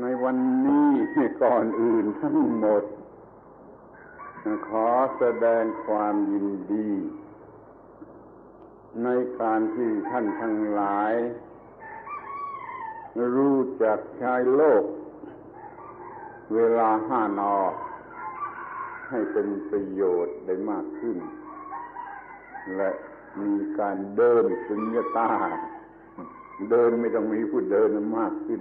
ในวันนี้ก่อนอื่นทั้งหมดขอแสดงความยินดีในการที่ท่านทั้งหลายรู้จักใช้โลกเวลา5 น.ให้เป็นประโยชน์ได้มากขึ้นและมีการเดินสุญญตาเดินไม่ต้องมีผู้เดินมากขึ้น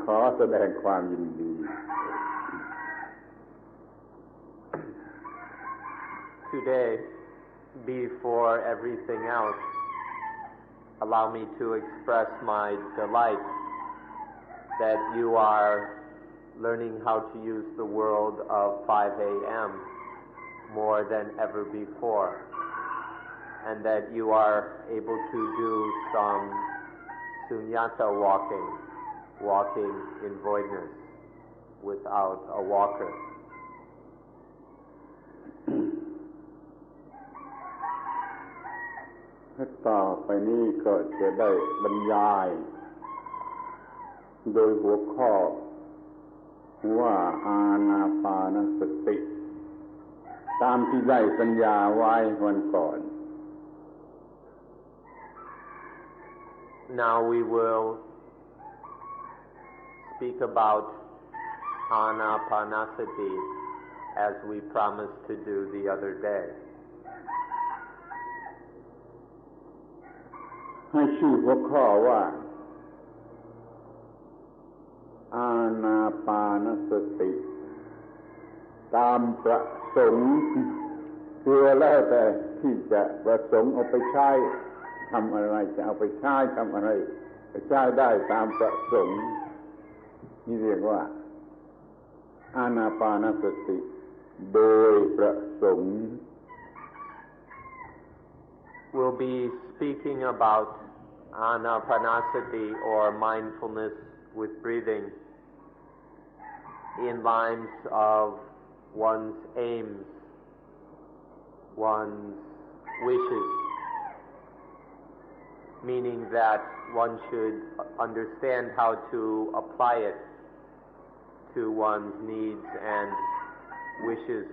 ขอแสดงความยินดี Today, before everything else, allow me to express my delight that you are learning how to use the world of 5 a.m. more than ever before, and that you are able to do some sunyata walking in voidness without a walker. ต่อไปนี้ก็จะได้บรรยายโดยหัวข้อว่าอานาปานสติตามที่ได้สัญญาไว้วันก่อน Now we will speak about Anapanasati as we promised to do the other day. ให้ชื่อหัวข้อว่าอานาปานสติตามประสงค์คือแล้วแต่ที่จะประสงค์เอาไปใช้ทำอะไรจะเอาไปใช้ทำอะไรจะใช้ได้ตามประสงค์นี่เรียกว่าอานาปานสติโดยประสงค์ We'll be speaking about Anapanasati or mindfulness with breathing in lines of one's aims, one's wishes, meaning that one should understand how to apply it to one's needs and wishes,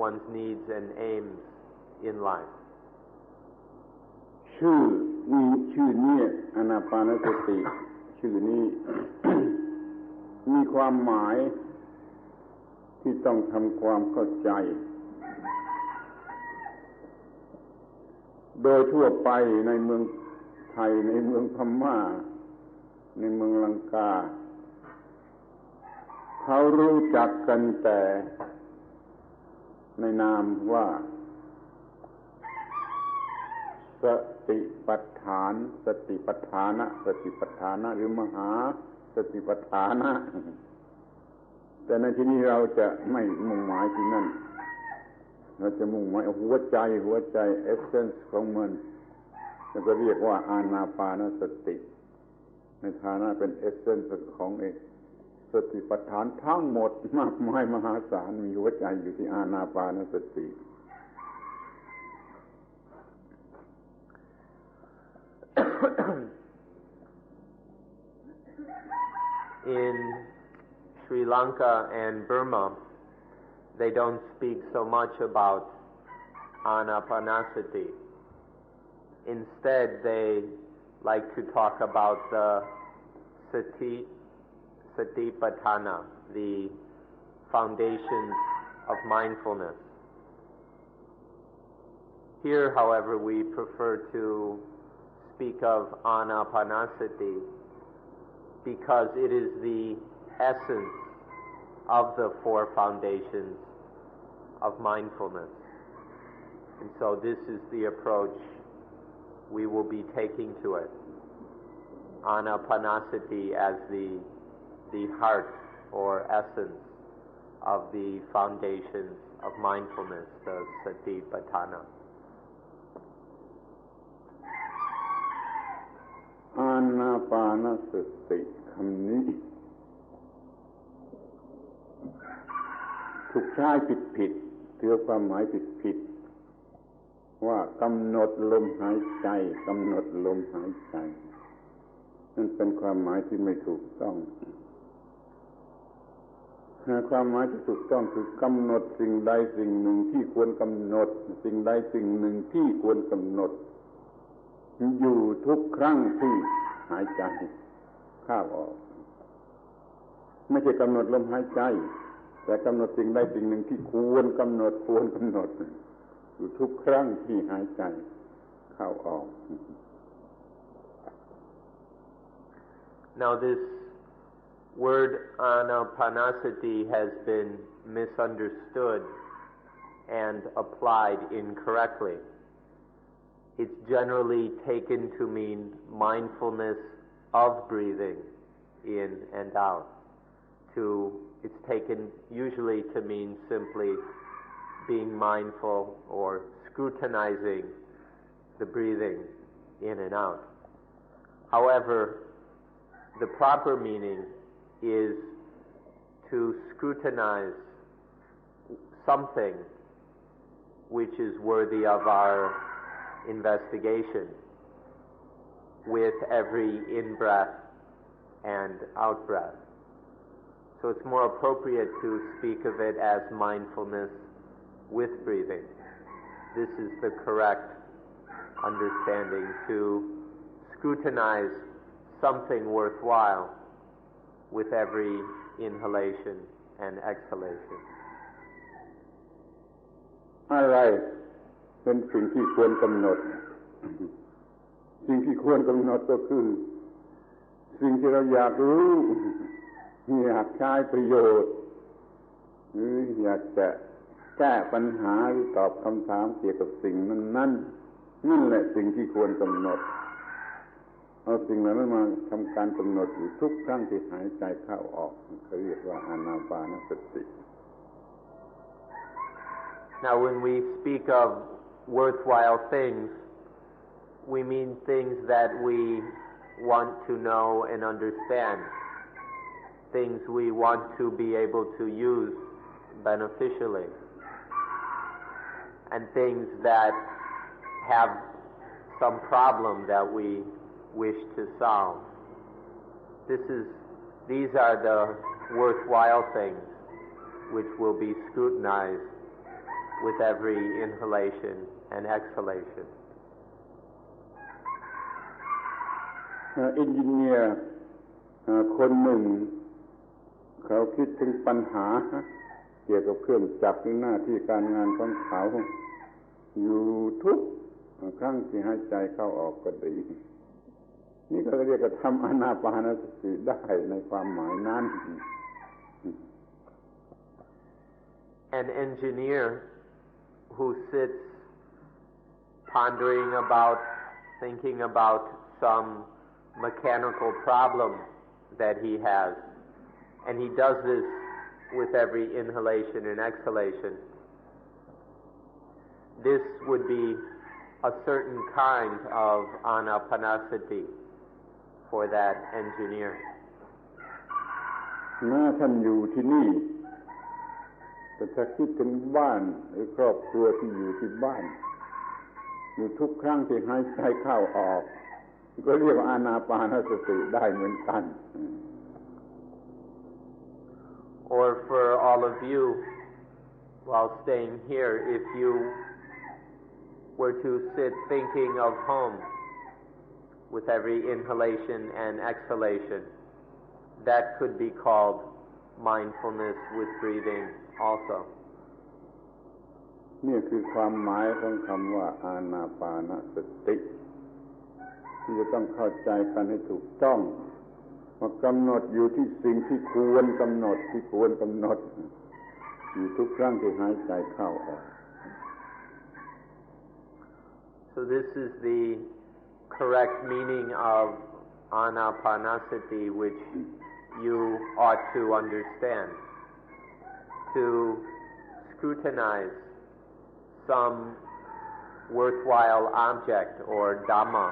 one's needs and aims in life. ชื่อนี้อานาปานสติชื่อนี้ มีความหมายที่ต้องทำความเข้าใจโดยทั่วไปในเมืองไทยในเมืองพม่าในเมืองลังกาเขารู้จักกันแต่ในนามว่าสติปัฏฐานสติปัฏฐานะหรือมหาสติปัฏฐานะแต่ในที่นี้เราจะไม่มุ่งหมายที่นั่นเราจะมุ่งหมายหัวใจเอสเซนส์ของมันแล้วก็เรียกว่าอานาปานสติในฐานะเป็นเอสเซนส์ของสติปัฏฐานทั้งหมดมากมายมหาศาลมีหัวใจอยู่ที่อานาปานสติ In Sri Lanka and Burma, they don't speak so much about Anapanasati. Instead, they like to talk about the Satipatthana, the foundations of mindfulness. Here, however, we prefer to speak of Anapanasati because it is the essence of the 4 foundations of mindfulness. And so this is the approach we will be taking to it. Anapanasati as the heart or essence of the foundations of mindfulness, the Satipatthana. อานาปานสติคำนี้ถูกใช้ผิดถือความหมายผิดว่ากำหนดลมหายใจ นั่นเป็นความหมายที่ไม่ถูกต้อง ความหมายที่ถูกต้องคือกำหนดสิ่งใดสิ่งหนึ่งที่ควรกำหนดสิ่งใดสิ่งหนึ่งที่ควรกำหนดอยู่ทุกครั้งที่หายใจเข้าออกไม่ใช่กำหนดลมหายใจแต่กำหนดสิ่งใดสิ่งหนึ่งที่ควรกำหนดอยู่ทุกครั้งที่หายใจเข้าออก Now this word Anapanasati has been misunderstood and applied incorrectly. It's generally taken to mean mindfulness of breathing in and out. It's taken usually to mean simply being mindful or scrutinizing the breathing in and out. However, the proper meaning is to scrutinize something which is worthy of our investigation with every in-breath and out-breath. So it's more appropriate to speak of it as mindfulness with breathing. This is the correct understanding, to scrutinize something worthwhile with every inhalation and exhalation. อะไรเป็นสิ่งที่ควรกำหนด สิ่งที่ควรกำหนดก็คือสิ่งที่เราอยากรู้อยากใช้ประโยชน์หรืออยากจะแก้ปัญหาหรือตอบคำถามเกี่ยวกับสิ่งนั้นนั่นแหละสิ่งที่ควรกำหนดเอาสิ่งนั้นมาทำการกำหนดอยู่ทุกครั้งที่หายใจเข้าออกเขาเรียกว่าอานาปานสติ Now when we speak of worthwhile things, we mean things that we want to know and understand, things we want to be able to use beneficially, and things that have some problem that we wish to solve. These are the worthwhile things which will be scrutinized with every inhalation and exhalation. อินจิเนียร์คนหนึ่งเขาคิดถึงปัญหาเกี่ยวกับเครื่องจักรหรือหน้าที่การงานของเขาอยู่ทุกครั้งที่หายใจเข้าออกก็ดีนี่ก็เรียกว่าทำอานาปานสติได้ในความหมายนั้น An engineer who sits pondering about, thinking about some mechanical problem that he has, and he does this with every inhalation and exhalation. This would be a certain kind of Anapanasati for that engineer. เมื่อท่านอยู่ที่นี่แต่ถ้าคิดถึงบ้านหรือครอบครัวที่อยู่ที่บ้านอยู่ทุกครั้งที่หายใจเข้าออกก็เรียกว่าอานาปานสติได้เหมือนกัน Or for all of you, while staying here, if you were to sit thinking of home with every inhalation and exhalation, that could be called mindfulness with breathing also. นี่คือความหมายของคำว่าอานาปานสติที่จะต้องเข้าใจกันให้ถูกต้องว่ากำหนดอยู่ที่สิ่งที่ควรกำหนดอยู่ทุกครั้งที่หายใจเข้าออก So this is the correct meaning of Anapanasati, which you ought to understand. To scrutinize some worthwhile object or Dhamma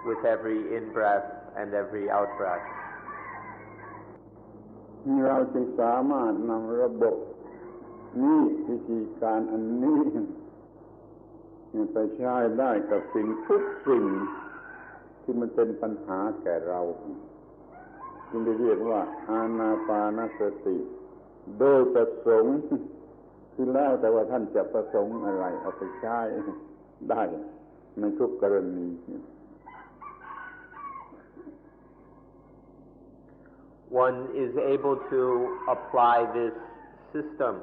with every in-breath and every out-breath. เราจึงสามารถนำระบบนี้วิธีการอันนี้ไปใช้ได้กับสิ่งทุกสิ่งที่มันเป็นปัญหาแก่เรา จึงได้เรียกว่าอานาปานสติโดยประสงค์คือแล้วแต่ว่าท่านจะประสงค์อะไรเอาไปใช้ได้ในทุกกรณี One is able to apply this system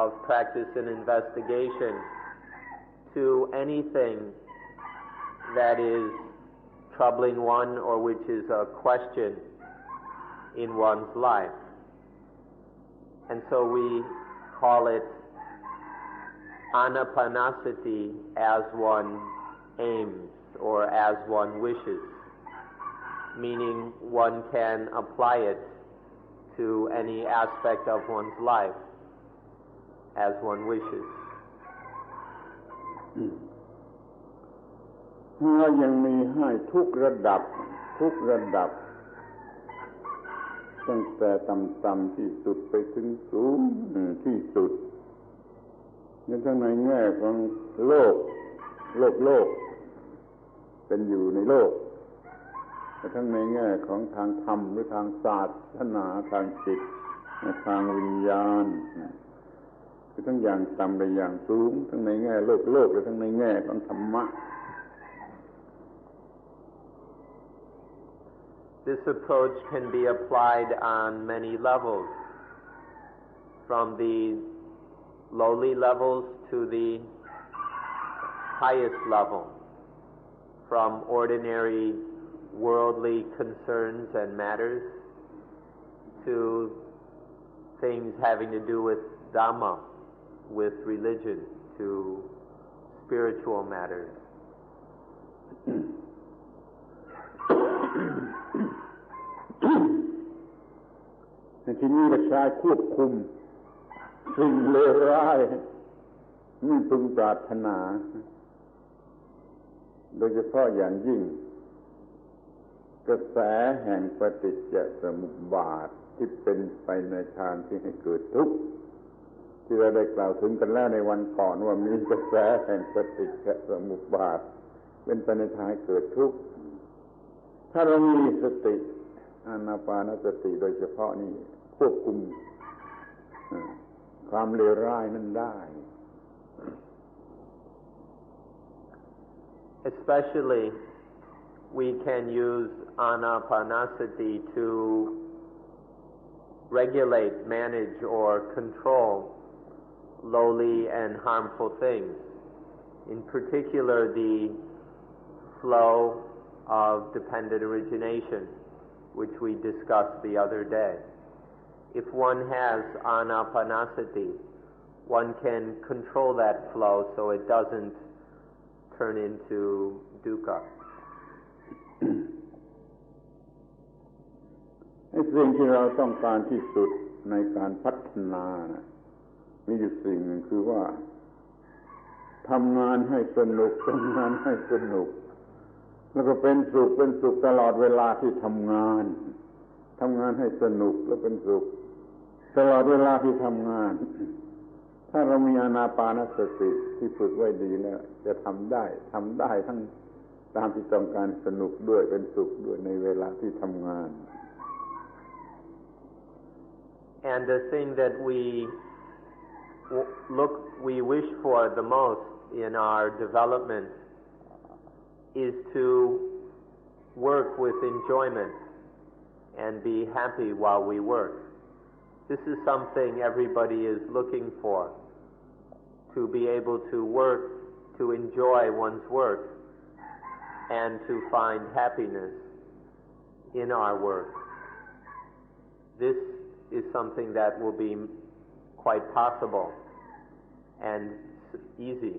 of practice and investigation to anything that is troubling one or which is a question in one's life. And so we call it Anapanasati as one aims or as one wishes, meaning one can apply it to any aspect of one's life as one wishes. เรายังมีให้ทุกระดับตั้งแต่ต่ำๆที่สุดไปถึงสูงที่สุดในทั้งในแง่ของโลกเป็นอยู่ในโลกและทั้งในแง่ของทางธรรมหรือทางศาสนาทางจิตทางวิญญาณคือทั้งอย่างต่ำและอย่างสูงทั้งในแง่โลกและทั้งในแง่ของธรรมะ This approach can be applied on many levels, from the lowly levels to the highest level, from ordinary worldly concerns and matters to things having to do with Dhamma, with religion, to spiritual matters. ในที่นี้ก็ใช้ควบคุมสิ่งเลวร้ายไม่พึงปรารถนาโดยเฉพาะอย่างยิ่งกระแสแห่งปฏิจจสมุปบาทที่เป็นไปในทางที่ให้เกิดทุกข์ที่เราได้กล่าวถึงกันแล้วในวันก่อนว่ามีกระแสแห่งปฏิจจสมุปบาทเป็นไปในทางให้เกิดทุกข์ถ้าเรามีสติอานาปานสติโดยเฉพาะนี่ควบคุมความเลวร้ายนั้นได้ Especially we can use Anapanasati to regulate, manage or control lowly and harmful things. In particular, the flow of dependent origination, which we discussed the other day. If one has Anapanasati, one can control that flow so it doesn't turn into dukkha. สิ่งที่เราต้องการที่สุดในการพัฒนามีอยู่สิ่งหนึ่งคือว่าทำงานให้สนุกแล้วก็เป็นสุขตลอดเวลาที่ทำงานให้สนุกและเป็นสุขตลอดเวลาที่ทำงานถ้าเรามีอานาปานสติที่ฝึกไว้ดีแล้วจะทำได้ทั้งตามที่ต้องการสนุกด้วยเป็นสุขด้วยในเวลาที่ทำงาน And the thing that we wish for the most in our development is to work with enjoyment and be happy while we work. This is something everybody is looking for, to be able to work, to enjoy one's work, and to find happiness in our work. This is something that will be quite possible and easy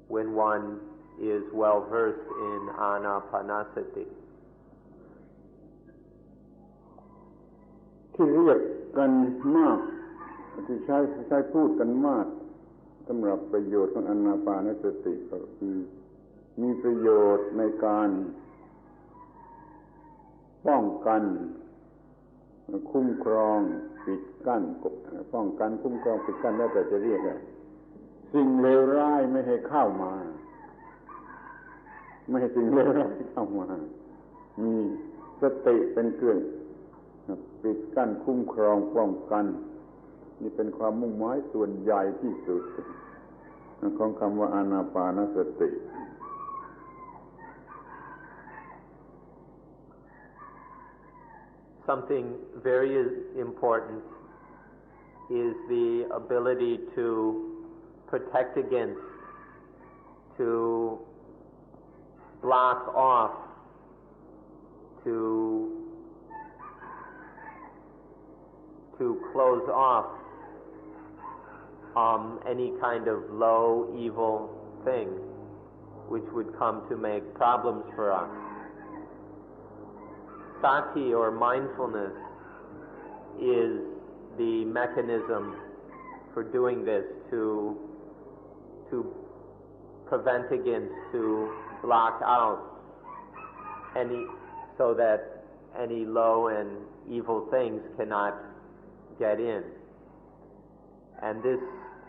when one is well versed in Anapanasati. ที่เรียกกันมากที่ใช้พูดกันมากสำหรับประโยชน์ของอานาปานสติก็คือมีประโยชน์ในการป้องกันคุ้มครองปิดกั้นป้องกันคุ้มครองปิดกั้นแล้วแต่จะเรียกสิ่งเลวร้ายไม่ให้เข้ามาไม่ให้สิ่งเลวร้ายเข้ามามี สติเป็นเครื่องปิดกั้นคุ้มครองป้องกันนี่เป็นความมุ่งหมายส่วนใหญ่ที่สุดของคำว่าอานาปานสติ Something very important is the ability to protect against, to block off, to close off any kind of low, evil thing which would come to make problems for us. Sati, or mindfulness, is the mechanism for doing this, to prevent against, to block out so that any low and evil things cannot get in. And this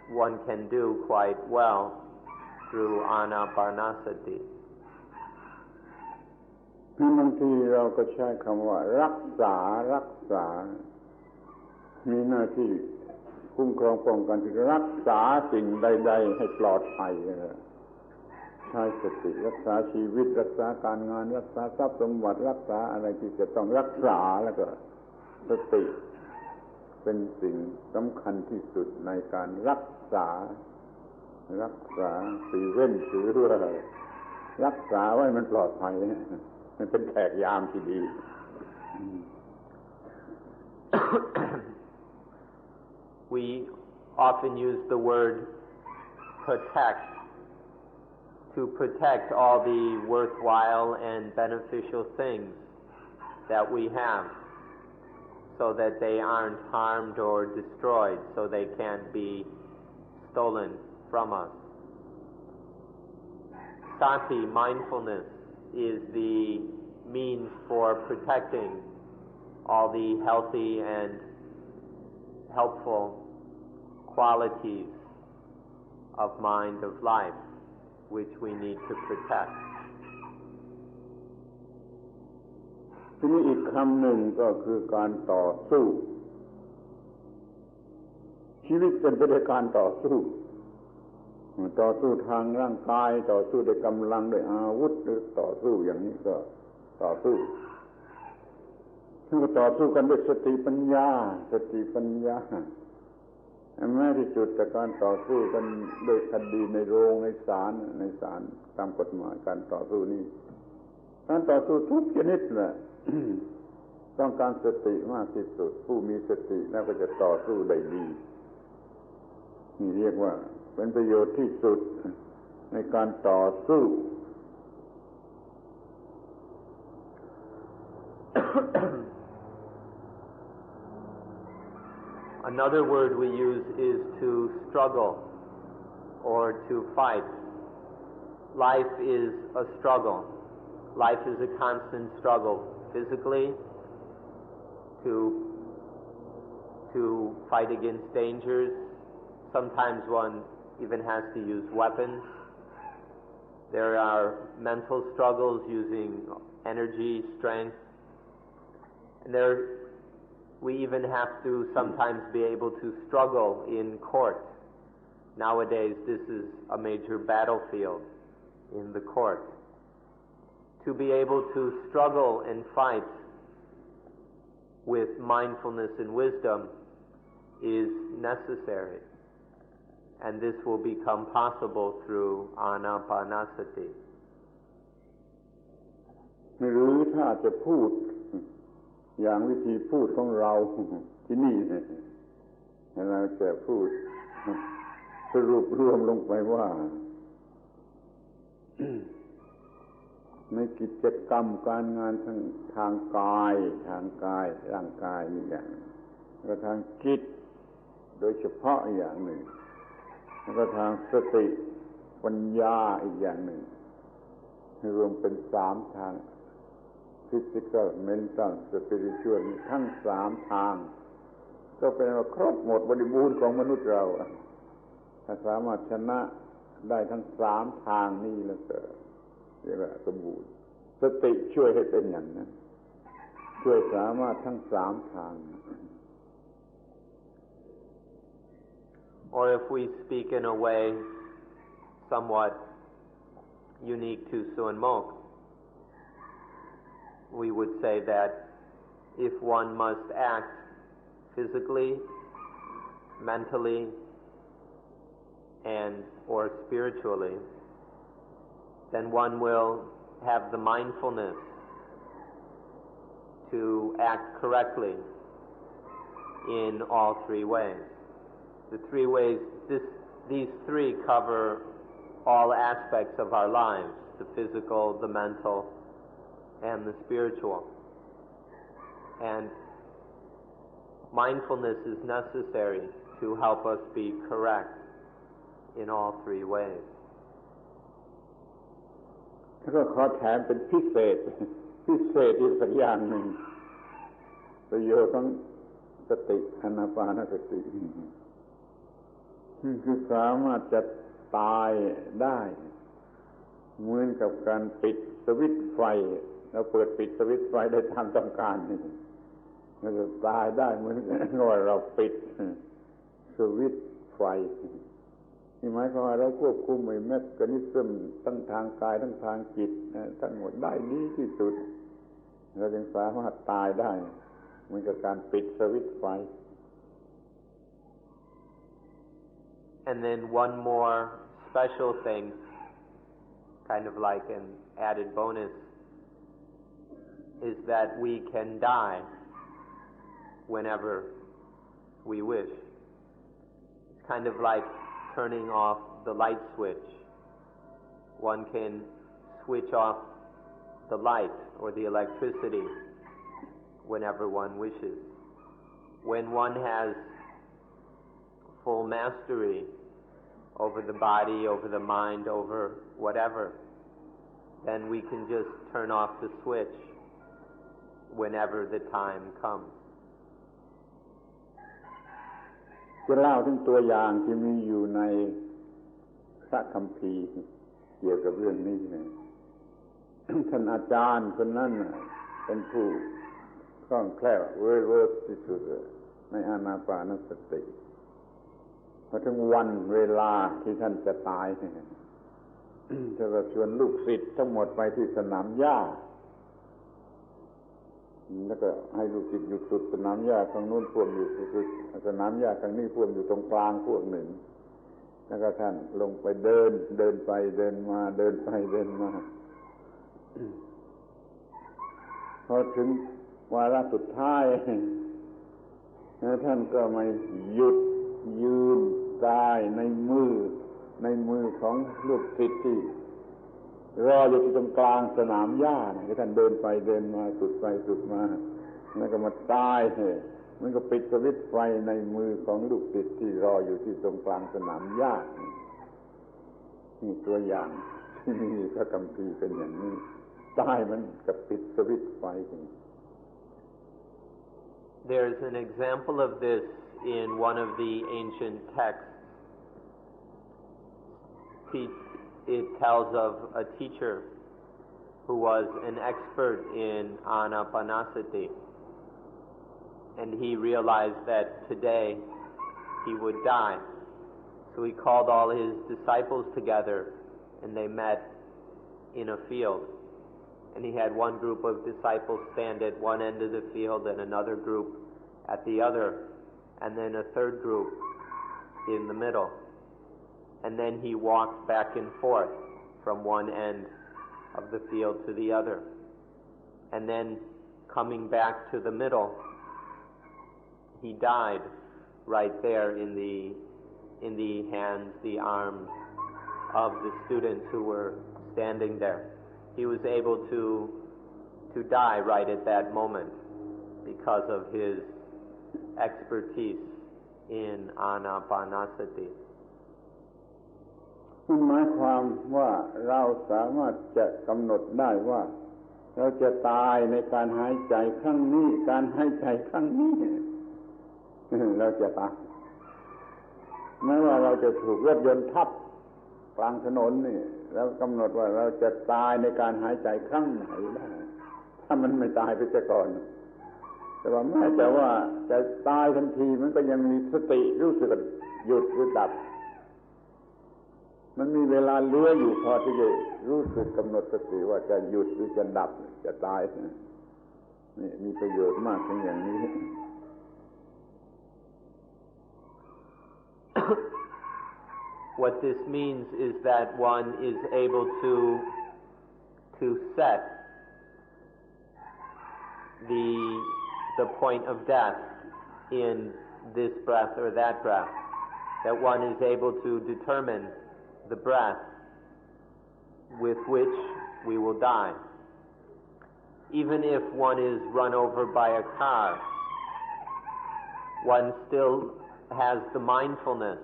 one can do quite well through Anapanasati. บางทีเราก็ใช้คำว่ารักษามีหน้าที่คุ้มครองป้องกันรักษาสิ่งใดๆให้ปลอดภัยใช้สติรักษาชีวิตรักษาการงานรักษาทรัพย์สมบัติรักษาอะไรที่จะต้องรักษาแล้วก็สติเป็นสิ่งสำคัญที่สุดในการรักษาสีเว้นถือว่ารักษาไว้มันปลอดภัยมันเป็นแขกยามที่ดี We often use the word protect to protect all the worthwhile and beneficial things that we have, so that they aren't harmed or destroyed, so they can't be stolen from us. Sati, mindfulness, is the means for protecting all the healthy and helpful qualities of mind, of life, which we need to protect. ทีนี้อีกคำหนึ่งก็คือการต่อสู้ชีวิตเป็นไปด้วยการต่อสู้ทางร่างกายต่อสู้ด้วยกำลังด้วยอาวุธหรือต่อสู้อย่างนี้ก็ต่อสู้ซึ่งก็ต่อสู้กันด้วยสติปัญญาแม้ที่สุดแต่การต่อสู้กันโดยคดีในโรงในศาลตามกฎหมายการต่อสู้นี้การต่อสู้ทุกชนิดแหละต้องการสติมากที่สุดผู้มีสติแล้วก็จะต่อสู้ได้ดีนี่เรียกว่าเป็นประโยชน์ที่สุดในการต่อสู้ Another word we use is to struggle or to fight. Life is a struggle. Life is a constant struggle physically to fight against dangers. Sometimes one even has to use weapons. There are mental struggles using energy, strength. And we even have to sometimes be able to struggle in court. Nowadays, this is a major battlefield in the court. To be able to struggle and fight with mindfulness and wisdom is necessary. And this will become possible through Anapanasati. หรือถ้าจะพูดอย่างวิธีพูดของเราที่นี่เราจะพูดสรุปรวมลงไปว่า ในกิจกรรมการงานทางกายร่างกายนี่อย่างและทางจิตโดยเฉพาะอย่างหนึ่งแล้วก็ทางสติปัญญาอีกอย่างหนึ่งรวมเป็น3ทาง physical mental spiritual ทั้ง3ทางก็เป็นว่าครบหมดบริบูรณ์ของมนุษย์เราถ้าสามารถชนะได้ทั้ง3ทางนี้แล้วก็เรียกว่าสมบูรณ์สติช่วยให้เป็นอย่างนั้น ช่วยสามารถทั้งสามทาง Or if we speak in a way somewhat unique to Suan Mok, we would say that if one must act physically, mentally, and or spiritually, then one will have the mindfulness to act correctly in all three ways. The three ways, these three cover all aspects of our lives, the physical, the mental, and the spiritual. And mindfulness is necessary to help us be correct in all three ways. แล้วก็ขอแถมเป็นพิเศษอีกสักอย่างหนึ่งประโยชน์ของสติอานาปานสติคือสามารถจะตายได้เหมือนกับการปิดสวิตช์ไฟเราเปิดปิดสวิตช์ไฟได้ตามต้องการนี่เราจะตายได้เหมือนว่าเราปิดสวิตช์ไฟนี่หมายความว่าเราควบคุมแมคคานิซึมทั้งทางกายทั้งทางจิตทั้งหมดได้ดีที่สุดเราจึงสามารถตายได้เหมือนกับการปิดสวิตช์ไฟ And then one more special thing, kind of like an added bonus, is that we can die whenever we wish. It's kind of like turning off the light switch. One can switch off the light or the electricity whenever one wishes. When one has full mastery over the body, over the mind, over whatever, then we can just turn off the switch whenever the time comes. จะเล่าถึงตัวอย่างที่มีอยู่ในพระคัมภีร์เกี่ยวกับเรื่องนี้นะ ท่านอาจารย์คนนั้นเป็นผู้คล่องแคล่วเวิร์กที่สุดในอานาปานสติพอถึงวันเวลาที่ท่านจะตายท่านก็ชวนลูกศิษย์ทั้งหมดไปที่สนามหญ้าแล้วก็ให้ลูกศิษย์อยู่สุดสนามหญ้าตรงนู้นพวกอยู่สุดสนามหญ้าตรงนี้พวกอยู่ตรงกลางพวกหนึ่งแล้วก็ท่านลงไปเดินไปเดินมาเดินไปเดินมาพอถึงวาระสุดท้ายท่านก็ไม่หยุดยืนกายในมือของลูกศิษย์ที่รออยู่ที่ตรงกลางสนามหญ้าเนี่ยท่านเดินไปเดินมาสุดไปสุดมาแล้วก็มาตายมันก็ปิดสวิตช์ไฟในมือของลูกศิษย์ที่รออยู่ที่ตรงกลางสนามหญ้านี่ตัวอย่างที่มีพระคัมภีร์เป็นอย่างนี้ตายมันก็ปิดสวิตช์ไฟ There's an example of this in one of the ancient texts. It tells of a teacher who was an expert in Anapanasati, and he realized that today he would die. So he called all his disciples together, and they met in a field. And he had one group of disciples stand at one end of the field and another group at the other, and then a third group in the middle. And then he walked back and forth from one end of the field to the other. And then coming back to the middle, he died right there in the hands, the arms of the students who were standing there. He was able to die right at that moment because of his expertise in Anapanasati. มันหมายความว่าเราสามารถจะกำหนดได้ว่าเราจะตายในการหายใจครั้งนี้การหายใจครั้งนี้เราจะตายไม่ว่าเราจะถูกรถยนต์ทับกลางถนนนี่เรากำหนดว่าเราจะตายในการหายใจครั้งไหนได้ถ้ามันไม่ตายไปซะก่อน แต่ว่าแม้แต่ว่าจะตายทันทีมันก็ยังมีสติรู้สึกหยุดหรือดับมันมีเวลาเหลืออยู่พอที่จะรู้สึกกำหนดสติว่าจะหยุดหรือจะดับจะตายนี่มีประโยชน์มากเป็นอย่างนี้ What this means is that one is able to set the point of death in this breath or that breath, that one is able to determine the breath with which we will die. Even if one is run over by a car, one still has the mindfulness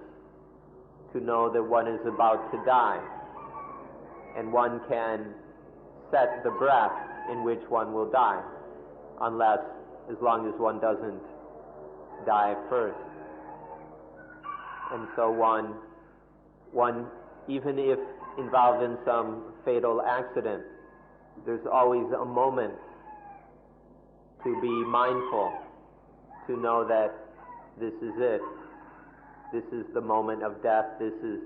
to know that one is about to die, and one can set the breath in which one will die, as long as one doesn't die first. And so one even if involved in some fatal accident, there's always a moment to be mindful, to know that this is it. This is the moment of death. This is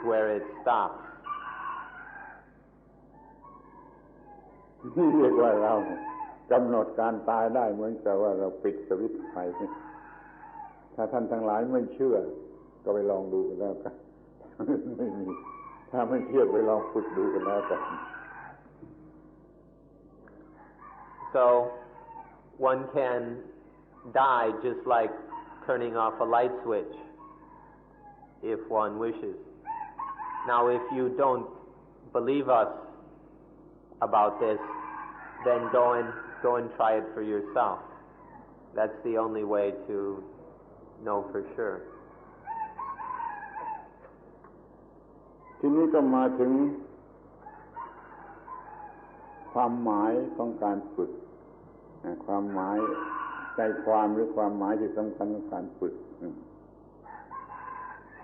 where it stops. นี่เรียกว่าเรากำหนดการตายได้เหมือนกับว่าเราปิดสวิตช์ไฟถ้าท่านทั้งหลายไม่เชื่อก็ไปลองดูกันแล้วกันไม่มีถ้าไม่เชื่อไปลองฝึกดูกันแล้วกัน So one can die just like turning off a light switch if one wishes. Now if you don't believe us about this, then go and try it for yourself. That's the only way to know for sure. ทีนี้ก็มาถึงความหมายของการฝึกความหมายใจความหรือความหมายที่สำคัญของการฝึก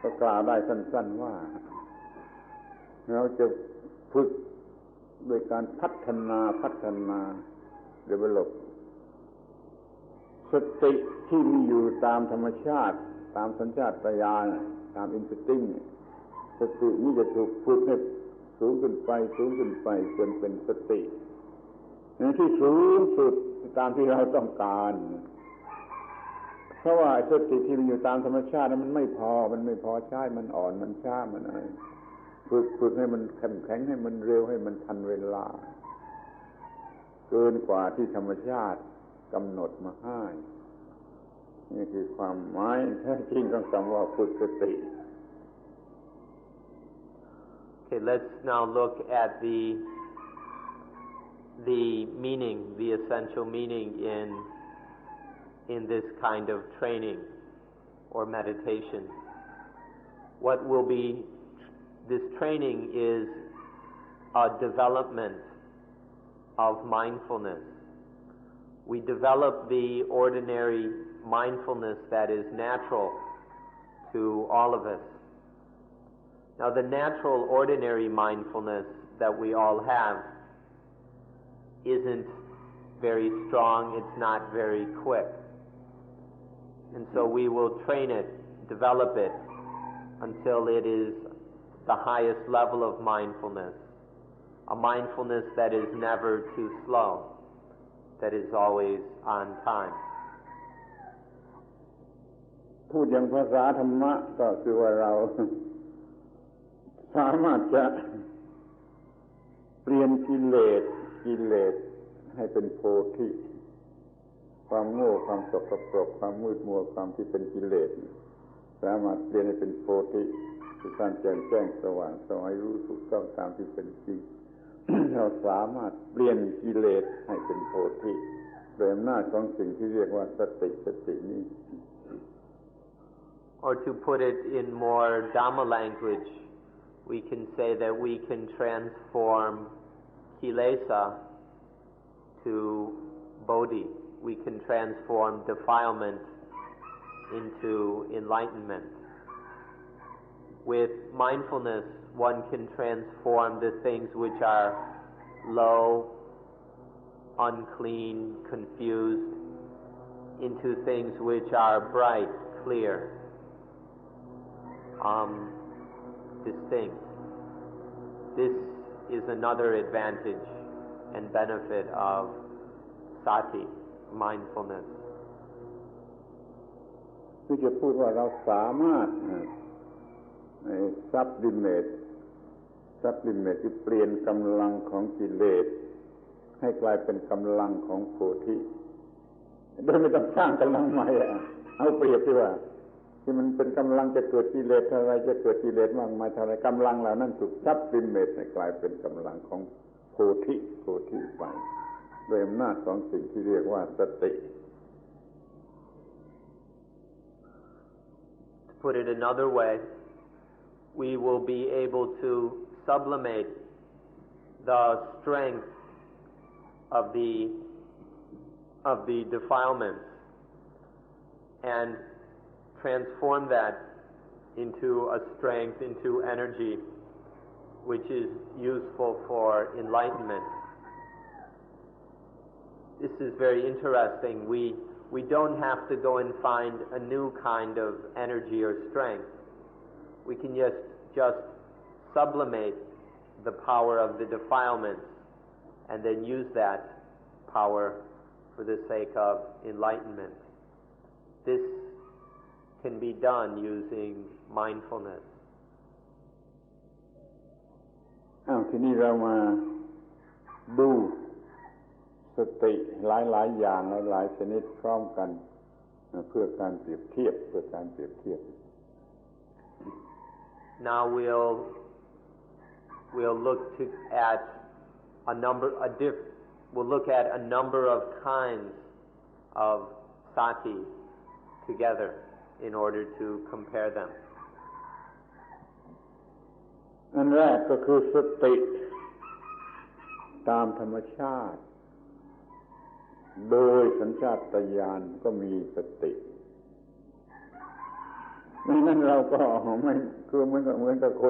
ก็กล่าวได้สั้นๆว่าเราจะฝึกโดยการพัฒนา develop สติที่มีอยู่ตามธรรมชาติตามสัญชาตญาณตาม instinct สตินี้จะถูกฝึกให้สูงขึ้นไปจนเป็นสติที่สูงสุดตามที่เราต้องการเพราะว่าสติที่มีอยู่ตามธรรมชาตินั้นมันไม่พอใช้มันอ่อนมันช้ามันอะไรฝึกให้มันเข้มแข็งให้มันเร็วให้มันทันเวลาเกินกว่าที่ธรรมชาติกำหนดมาให้นี่คือความหมายแท้จริงของคำว่าฝึกสติ Okay, let's now look at the meaning, the essential meaning in this kind of training or meditation. What will be this training is a development of mindfulness. We develop the ordinary mindfulness that is natural to all of us. Now, the natural, ordinary mindfulness that we all have isn't very strong, it's not very quick. And so we will train it, develop it, until it is the highest level of mindfulness, a mindfulness that is never too slow, that is always on time. พูดอย่างภาษาธรรมะก็คือว่าเราสามารถจะเปลี่ยนกิเลสให้เป็นโพธิความโง่ความสกปรกความมืดมัวความที่เป็นกิเลสสามารถเปลี่ยนให้เป็นโพธิคือการแจ้งสว่างสวัยรู้ถูกต้องตามที่เป็นจริง เราสามารถเปลี่ยนกิเลสให้เป็นโพธิโดยอำนาจของสิ่งที่เรียกว่าสตินี้ Or to put it in more Dhamma language, we can say that we can transform kilesa to bodhi. We can transform defilement into enlightenment. With mindfulness, one can transform the things which are low, unclean, confused, into things which are bright, clear, distinct. This is another advantage and benefit of sati, mindfulness. ที่จะพูดว่าเราสามารถsupplement คือเปลี่ยนกำลังของกิเลสให้กลายเป็นกำลังของโพธิโดยไม่ต้องสร้างกำลังใหม่เอาเปรียบที่ว่าที่มันเป็นกำลังจะเกิดกิเลสเท่าไรจะเกิดกิเลสมากมายเท่าไรกำลังเหล่านั้นถูกsupplementให้กลายเป็นกำลังของโพธิไปโดยอำนาจของสิ่งที่เรียกว่าสติ To put it another way, we will be able to sublimate the strength of the defilements and transform that into a strength, into energy, which is useful for enlightenment. This is very interesting. We don't have to go and find a new kind of energy or strength. We can just sublimate the power of the defilements and then use that power for the sake of enlightenment. This can be done using mindfulness. ทีนี้เรามาดูสติหลายๆอย่างหลายๆชนิดพร้อมกันเพื่อการเปรียบเทียบ Now we'll look at a number of kinds of sati together in order to compare them. อันแรกก็คือสติตามธรรมชาติโดยสัญชาตญาณก็มีสติไม่งั้นเราก็ไม่คือเหมือนกับค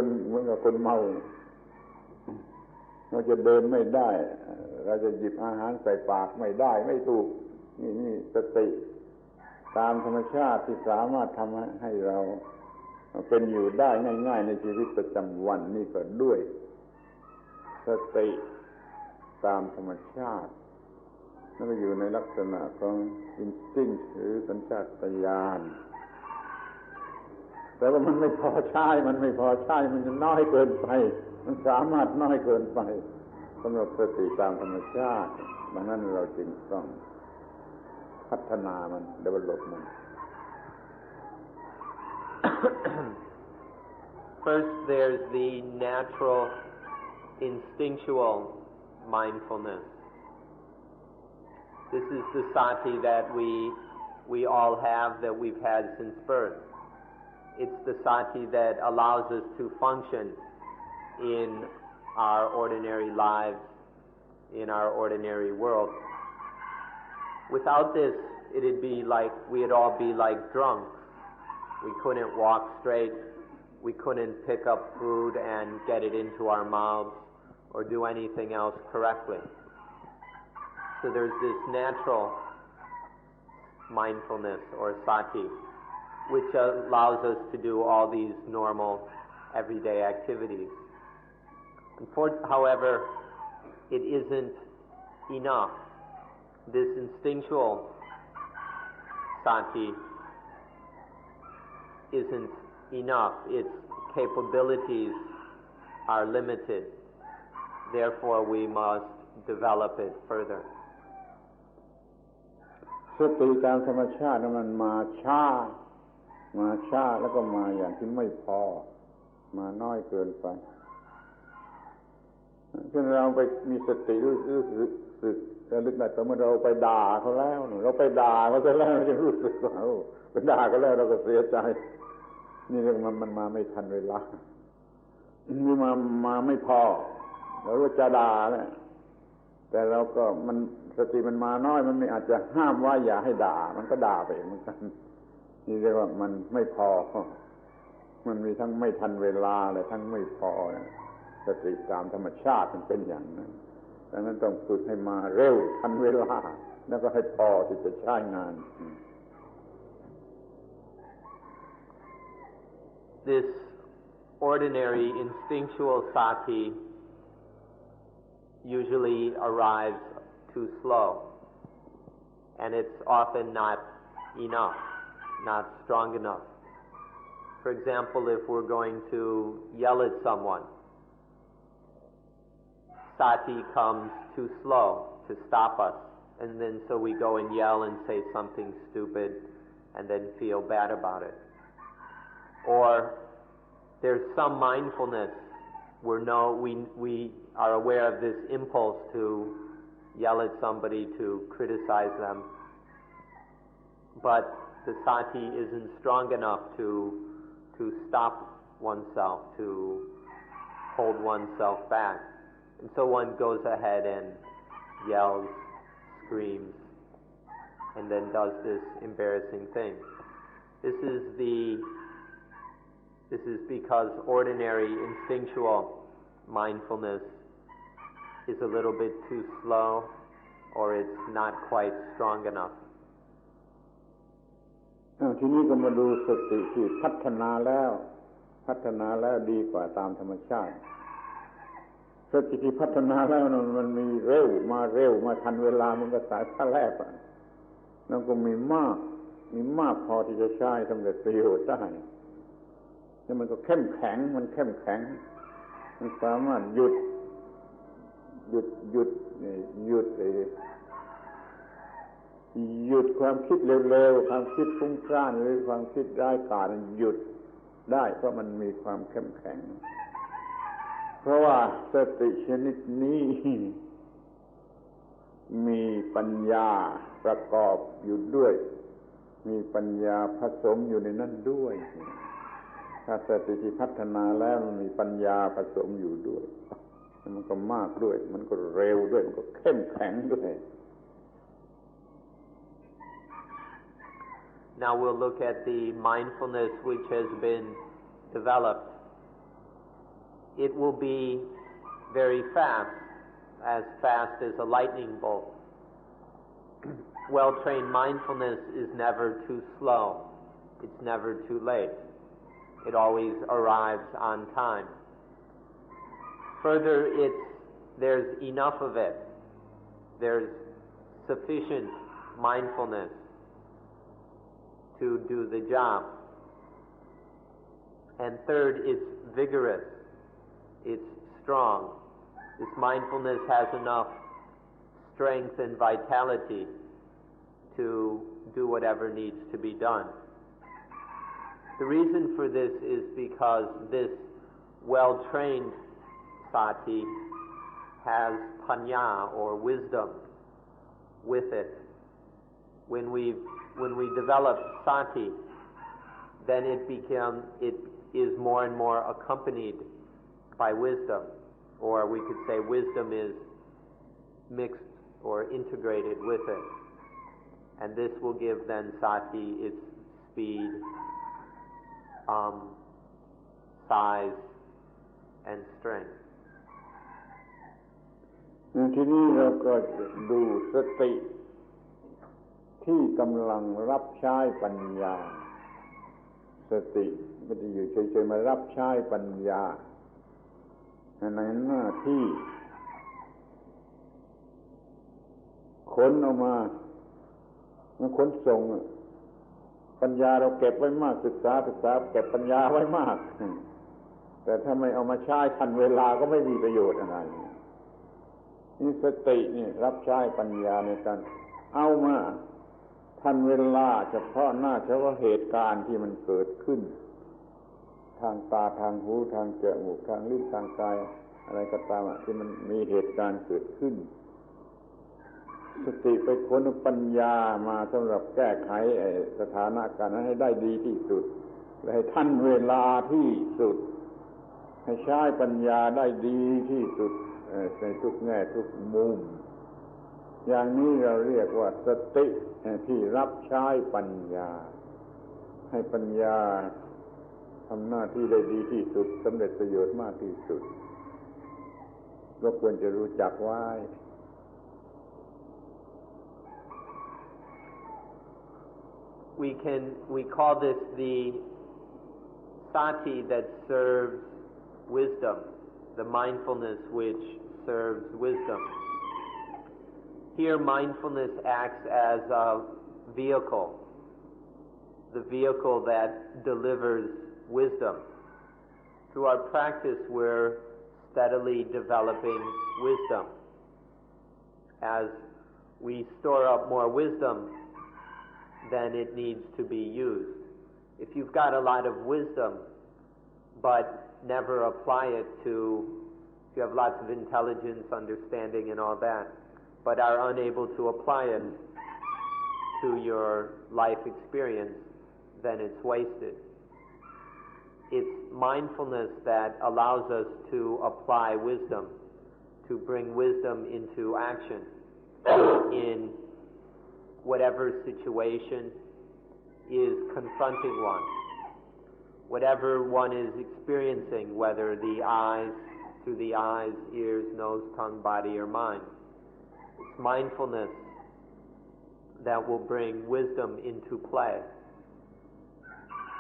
นเมาเราจะเดินไม่ได้เราจะหยิบอาหารใส่ปากไม่ได้ไม่ถูกนี่สติตามธรรมชาติที่สามารถทำให้เราเป็นอยู่ได้ง่ายๆในชีวิตประจำวันนี่ก็ด้วยสติตามธรรมชาตินั่นก็อยู่ในลักษณะของ instinct หรือสัญชาตญาณแต่ว่ามันไม่พอใช้มันจะน้อยเกินไปมันสามารถน้อยเกินไปสำหรับสติตามธรรมชาติดังนั้นเราจึงต้องพัฒนามัน develop มัน First, there's the natural, instinctual mindfulness. This is the sati that we all have, that we've had since birth. It's the sati that allows us to function in our ordinary lives, in our ordinary world. Without this, we'd all be like drunks. We couldn't walk straight. We couldn't pick up food and get it into our mouths or do anything else correctly. So there's this natural mindfulness or sati, which allows us to do all these normal everyday activities. However, it isn't enough. This instinctual sati isn't enough. Its capabilities are limited. Therefore, we must develop it further. สติตามธรรมชาติมันมาช้าแล้วก็มาอย่างที่ไม่พอมาน้อยเกินไปเช่นเราไปมีสติรู้สึกระลึกได้แต่เมื่อเราไปด่าเขาแล้วเราไปด่าเขาแล้วเราจะรู้สึกว่าไปด่าเขาแล้วเราก็เสียใจนี่เรื่องมันมาไม่ทันเวลานี่มาไม่พอเรารู้จะด่าเนี่ยแต่เราก็สติมันมาน้อยมันไม่อาจจะห้ามว่าอย่าให้ด่ามันก็ด่าไปเหมือนกันนี่เรียกว่ามันไม่พอมันมีทั้งไม่ทันเวลาและทั้งไม่พอสติตามธรรมชาติมันเป็นอย่างนั้น ดังนั้นต้องฝึกให้มาเร็วทันเวลาแล้วก็ให้พอที่จะใช้งาน This ordinary instinctual sati usually arrives too slow, and it's often not enough, not strong enough. For example, if we're going to yell at someone, sati comes too slow to stop us, and then so we go and yell and say something stupid and then feel bad about it. Or there's some mindfulness, we are aware of this impulse to yell at somebody, to criticize them, but the sati isn't strong enough to stop oneself, to hold oneself back. And so one goes ahead and yells, screams, and then does this embarrassing thing. This is because ordinary instinctual mindfulness is a little bit too slow, or it's not quite strong enough. ทีนี้ก็มาดูสติที่พัฒนาแล้วดีกว่าตามธรรมชาติสติที่พัฒนาแล้วมันมีเร็วมาทันเวลามันก็สายแลบแล้วก็มีมากพอที่จะใช้สำเร็จประโยชน์ได้แล้วมันก็เข้มแข็งมันสามารถหยุดความคิดเร็วๆความคิดฟุ้งซ่านหรือความคิดร้ายกาจหยุดได้เพราะมันมีความเข้มแข็งเพราะว่าสติชนิดนี้มีปัญญาประกอบอยู่ด้วยมีปัญญาผสมอยู่ในนั้นด้วยถ้าสติที่พัฒนาแล้วมันมีปัญญาผสมอยู่ด้วยมันก็มากด้วยมันก็เร็วด้วยมันก็เข้มแข็งด้วย Now we'll look at the mindfulness which has been developed. It will be very fast as a lightning bolt. Well-trained mindfulness is never too slow. It's never too late. It always arrives on time. Further, there's enough of it. There's sufficient mindfulness to do the job. And third, it's vigorous. It's strong. This mindfulness has enough strength and vitality to do whatever needs to be done. The reason for this is because this well-trained sati has panya, or wisdom, with it. When we develop sati, then it is more and more accompanied by wisdom, or we could say wisdom is mixed or integrated with it. And this will give then sati its speed, size, and strength. ทีนี้เราก็ดูสติที่กำลังรับใช้ปัญญาสติไม่ได้อยู่เฉยๆมารับใช้ปัญญาในหน้าที่ขนออกมาขนส่งปัญญาเราเก็บไว้มากศึกษาเก็บปัญญาไว้มากแต่ถ้าไม่เอามาใช้ทันเวลาก็ไม่มีประโยชน์อะไรนี่สตินี่รับใช้ปัญญาในการเอามาทันเวลาเฉพาะหน้าเฉพาะเหตุการณ์ที่มันเกิดขึ้นทางตาทางหูทางจมูกทางลิ้นทางกายอะไรก็ตามที่มันมีเหตุการณ์เกิดขึ้นสติไปค้นปัญญามาสำหรับแก้ไขสถานะการนั้นให้ได้ดีที่สุดและให้ทันเวลาที่สุดให้ใช้ปัญญาได้ดีที่สุดในทุกแง่ทุกมุมอย่างนี้เราเรียกว่าสติที่รับใช้ปัญญาให้ปัญญาทำหน้าที่ได้ดีที่สุดสำเร็จประโยชน์มากที่สุด ก็ควรจะรู้จักไว้ We call this the sati that serves wisdom, the mindfulness which serves wisdom. Here mindfulness acts as a vehicle, the vehicle that delivers wisdom. Through our practice, we're steadily developing wisdom. As we store up more wisdom, then it needs to be used. If you've got a lot of wisdom, but never apply it to, if you have lots of intelligence, understanding and all that, but are unable to apply it to your life experience, then it's wasted. It's mindfulness that allows us to apply wisdom, to bring wisdom into action in whatever situation is confronting one, whatever one is experiencing, whether through the eyes, ears, nose, tongue, body, or mind. It's mindfulness that will bring wisdom into play,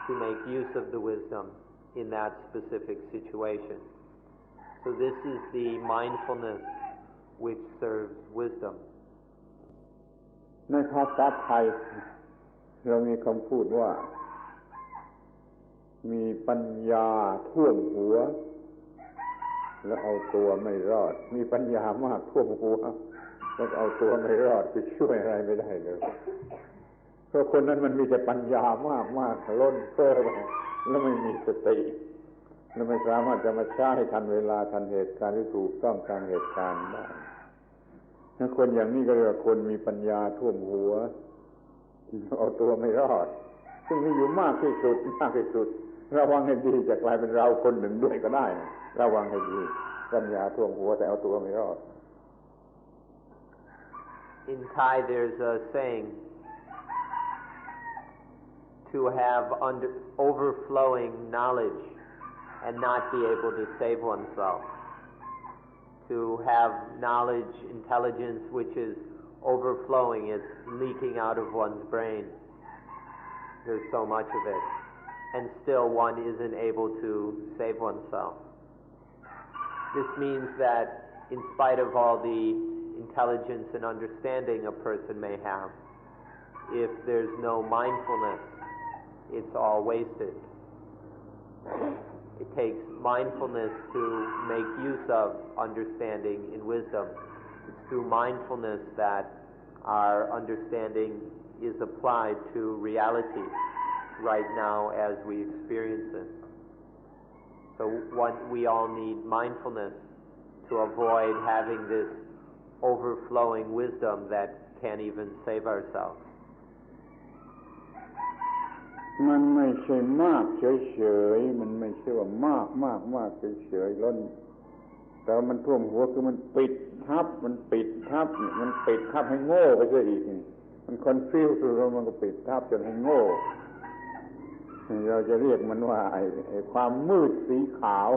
to make use of the wisdom in that specific situation. So this is the mindfulness which serves wisdom. ในภาษาไทยเรามีคำพูดว่ามีปัญญาท่วมหัวแล้วเอาตัวไม่รอดมีปัญญามากท่วมหัวแล้วเอาตัวไม่รอดจะช่วยอะไรไม่ได้เลยเพราะคนนั้นมันมีแต่ปัญญามากล้นเฟ้อไปแล้วไม่มีสติแล้วไม่สามารถจะมาใช้ให้ทันเวลาทันเหตุการณ์ที่ถูกต้องตามเหตุการณ์ได้คนอย่างนี้ก็เรียกว่าคนมีปัญญาท่วมหัวเอาตัวไม่รอดซึ่งมีอยู่มากที่สุดระวังให้ดีจะกลายเป็นเราคนหนึ่งด้วยก็ได้ระวังให้ดีปัญญาท่วมหัวแต่เอาตัวไม่รอด In Thai there's a saying, to have overflowing knowledge and not be able to save oneself. To have knowledge, intelligence which is overflowing, it's leaking out of one's brain. There's so much of it. And still one isn't able to save oneself. This means that in spite of all the intelligence and understanding a person may have, if there's no mindfulness, it's all wasted. It takes mindfulness to make use of understanding in wisdom. It's through mindfulness that our understanding is applied to reality right now as we experience it. So we all need mindfulness to avoid having this overflowing wisdom that can't even save ourselves. มันไม่ใช่มากเฉยๆมันไม่ใช่ว่ามากเฉยๆล้นแต่มันท่วมหัวคือมันปิดทับมันปิดทับให้โง่ไปซะอีกมันคอนฟิวส์เรามันก็ปิดทับจนให้โง่เราจะเรียกมันว่าไอ้ความมืดสีขาว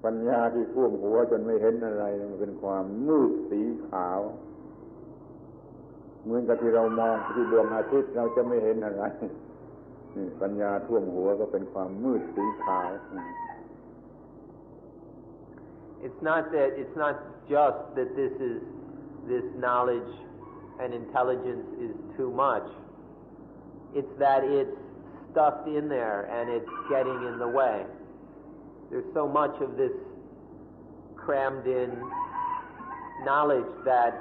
ปัญญาที่ท่วมหัวจนไม่เห็นอะไรมันเป็นความมืดสีขาวเหมือนกับที่เรามองที่ดวงอาทิตย์เราจะไม่เห็นอะไรนี่ปัญญาท่วมหัวก็เป็นความมืดสีขาว It's not just that this knowledge and intelligence is too much. It's that it's stuffed in there and it's getting in the way. There's so much of this crammed in knowledge that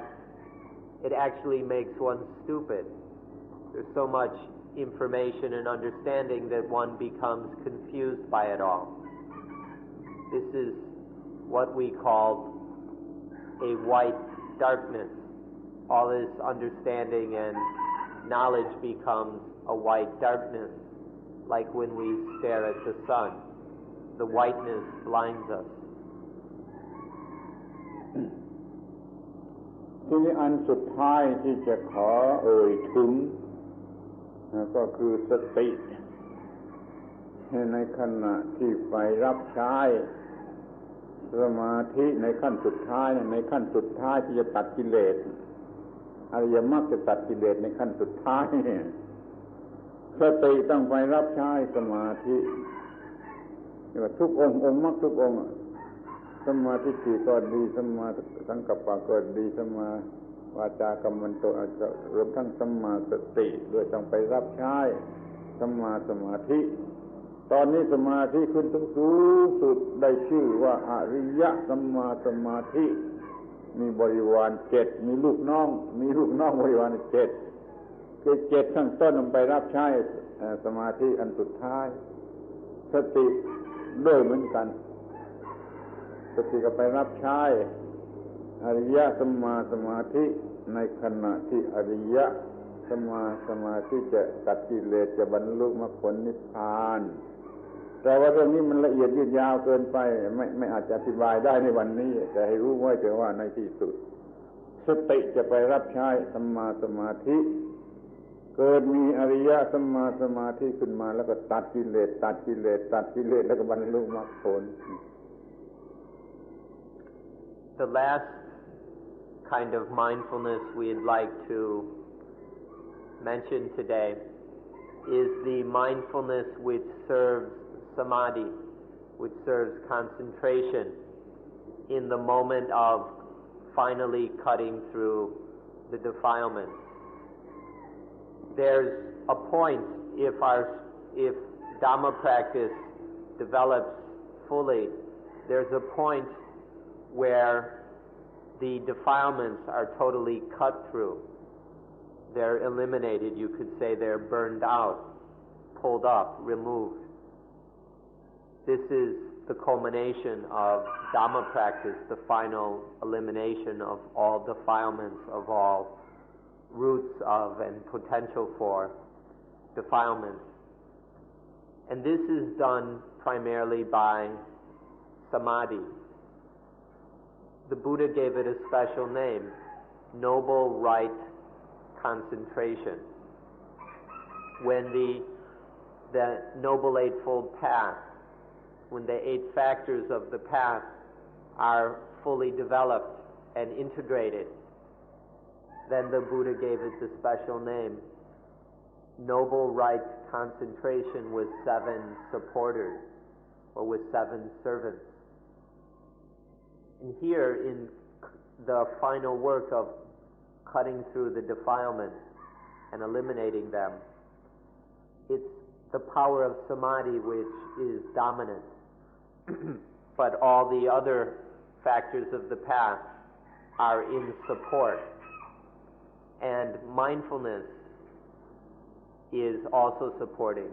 it actually makes one stupid. There's so much information and understanding that one becomes confused by it all. This is what we call a white darkness. All this understanding and knowledge becomes a white darkness, like when we stare at the sun. The whiteness blinds us. ทีนี้อันสุดท้ายที่จะขอเอ่ยถึงก็คือสติในขณะที่ไปรับใช้ สมาธิในขั้นสุดท้ายในขั้นสุดท้ายที่จะตัดกิเลสอริยมรรคจะตัดกิเลสในขั้นสุดท้ายสติต้องไปรับใช้สมาธิทุกองค์มรรคทุกองค์สมาธิก็ดีสมาสังกัปปะก็ดีสมาวาจากรรมันโตรวมทั้งสัมมาสติด้วยต้องไปรับใช้สัมมาสมาธิตอนนี้สมาธิขึ้นถึงสูงสุดได้ชื่อว่าอริยสัมมาสมาธิมีบริวาร7มีลูกน้องบริวาร7คือ7ข้างต้นไปรับใช้สมาธิอันสุดท้ายสติด้วยเหมือนกันสติก็ไปรับใช้อริยสัมมาสมาธิในขณะที่อริยสัมมาสมาธิจะตัดกิเลสจะบรรลุมรรคผลนิพพานแต่ว่าเรื่องนี้มันละเอียดยืดยาวเกินไปไม่อาจจะอธิบายได้ในวันนี้แต่ให้รู้ไว้เถอะว่าในที่สุดสติจะไปรับใช้สัมมาสมาธิเกิดมีอริยสัมมาสมาธิขึ้นมาแล้วก็ตัดกิเลสแล้วก็บรรลุมรรคผล The last kind of mindfulness we'd like to mention today is the mindfulness which serves samadhi, which serves concentration in the moment of finally cutting through the defilement. There's a point if Dhamma practice develops fully, there's a point where the defilements are totally cut through. They're eliminated, you could say they're burned out, pulled up, removed. This is the culmination of Dhamma practice, the final elimination of all defilements, of all roots of and potential for defilements. And this is done primarily by samadhi. The Buddha gave it a special name, noble right concentration. When the Noble Eightfold Path, when the 8 factors of the path are fully developed and integrated, then the Buddha gave it the special name, noble right concentration with 7 supporters, or with 7 servants. And here in the final work of cutting through the defilements and eliminating them, it's the power of samadhi which is dominant. But all the other factors of the path are in support. And mindfulness is also supporting.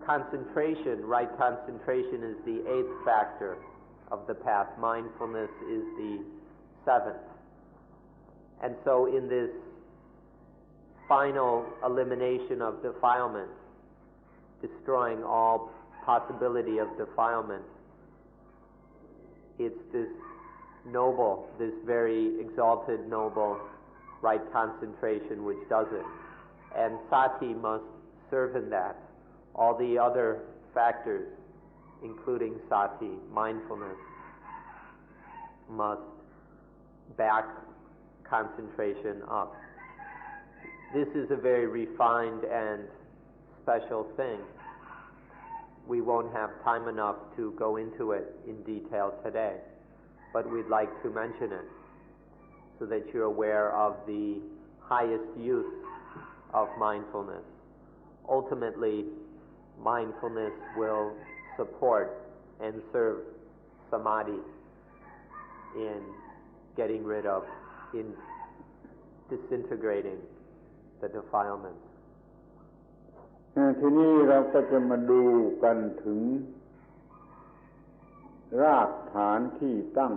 Concentration, right concentration, is the 8th factor of the path. Mindfulness is the 7th. And so in this final elimination of defilement, destroying all possibility of defilement, it's this noble, this very exalted, noble right concentration which does it. And sati must serve in that. All the other factors, including sati, mindfulness, must back concentration up. This is a very refined and special thing. We won't have time enough to go into it in detail today, but we'd like to mention it so that you're aware of the highest use of mindfulness. Ultimately, mindfulness will support and serve samadhi in getting rid of, in disintegrating the defilements. ทีนี้เราก็จะมาดูกันถึงรากฐานที่ตั้ง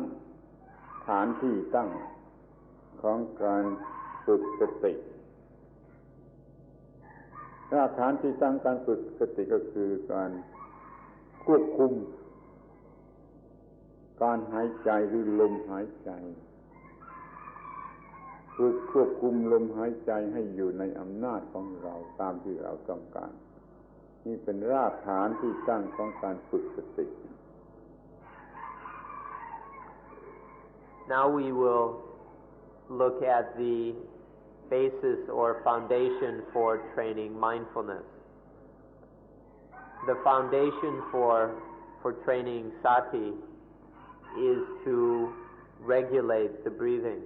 ของการฝึกสติรากฐานที่ตั้งการฝึกสติก็คือการควบคุมการหายใจหรือลมหายใจฝึกควบคุมลมหายใจให้อยู่ในอำนาจของเราตามที่เราต้องการนี่เป็นรากฐานที่ตั้งของการฝึกสติ Now we will look at the basis or foundation for training mindfulness. The foundation for training sati is to regulate the breathing.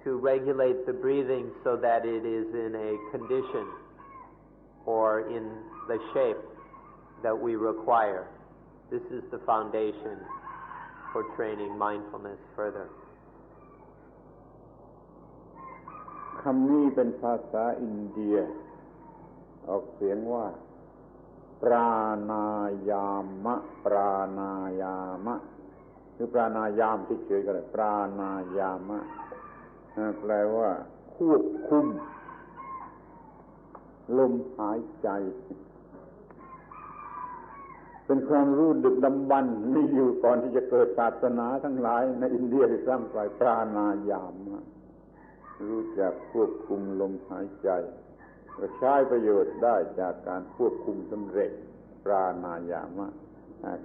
To regulate the breathing so that it is in a condition or in the shape that we require. This is the foundation for training mindfulness further. คำนี้เป็นภาษาอินเดียออกเสียงว่าปราณายามะปราณายามะหรือปราณายามที่เฉยๆก็ได้ปราณายามะแปลว่าควบคุมลมหายใจเป็นความรู้ดึกดำบรรพ์มีอยู่ก่อนที่จะเกิดศาสนาทั้งหลายในอินเดียที่สร้างไปปราณายามะรู้จักควบคุมลมหายใจก็ใช้ประโยชน์ได้จากการควบคุมสำเร็จปราณายามะ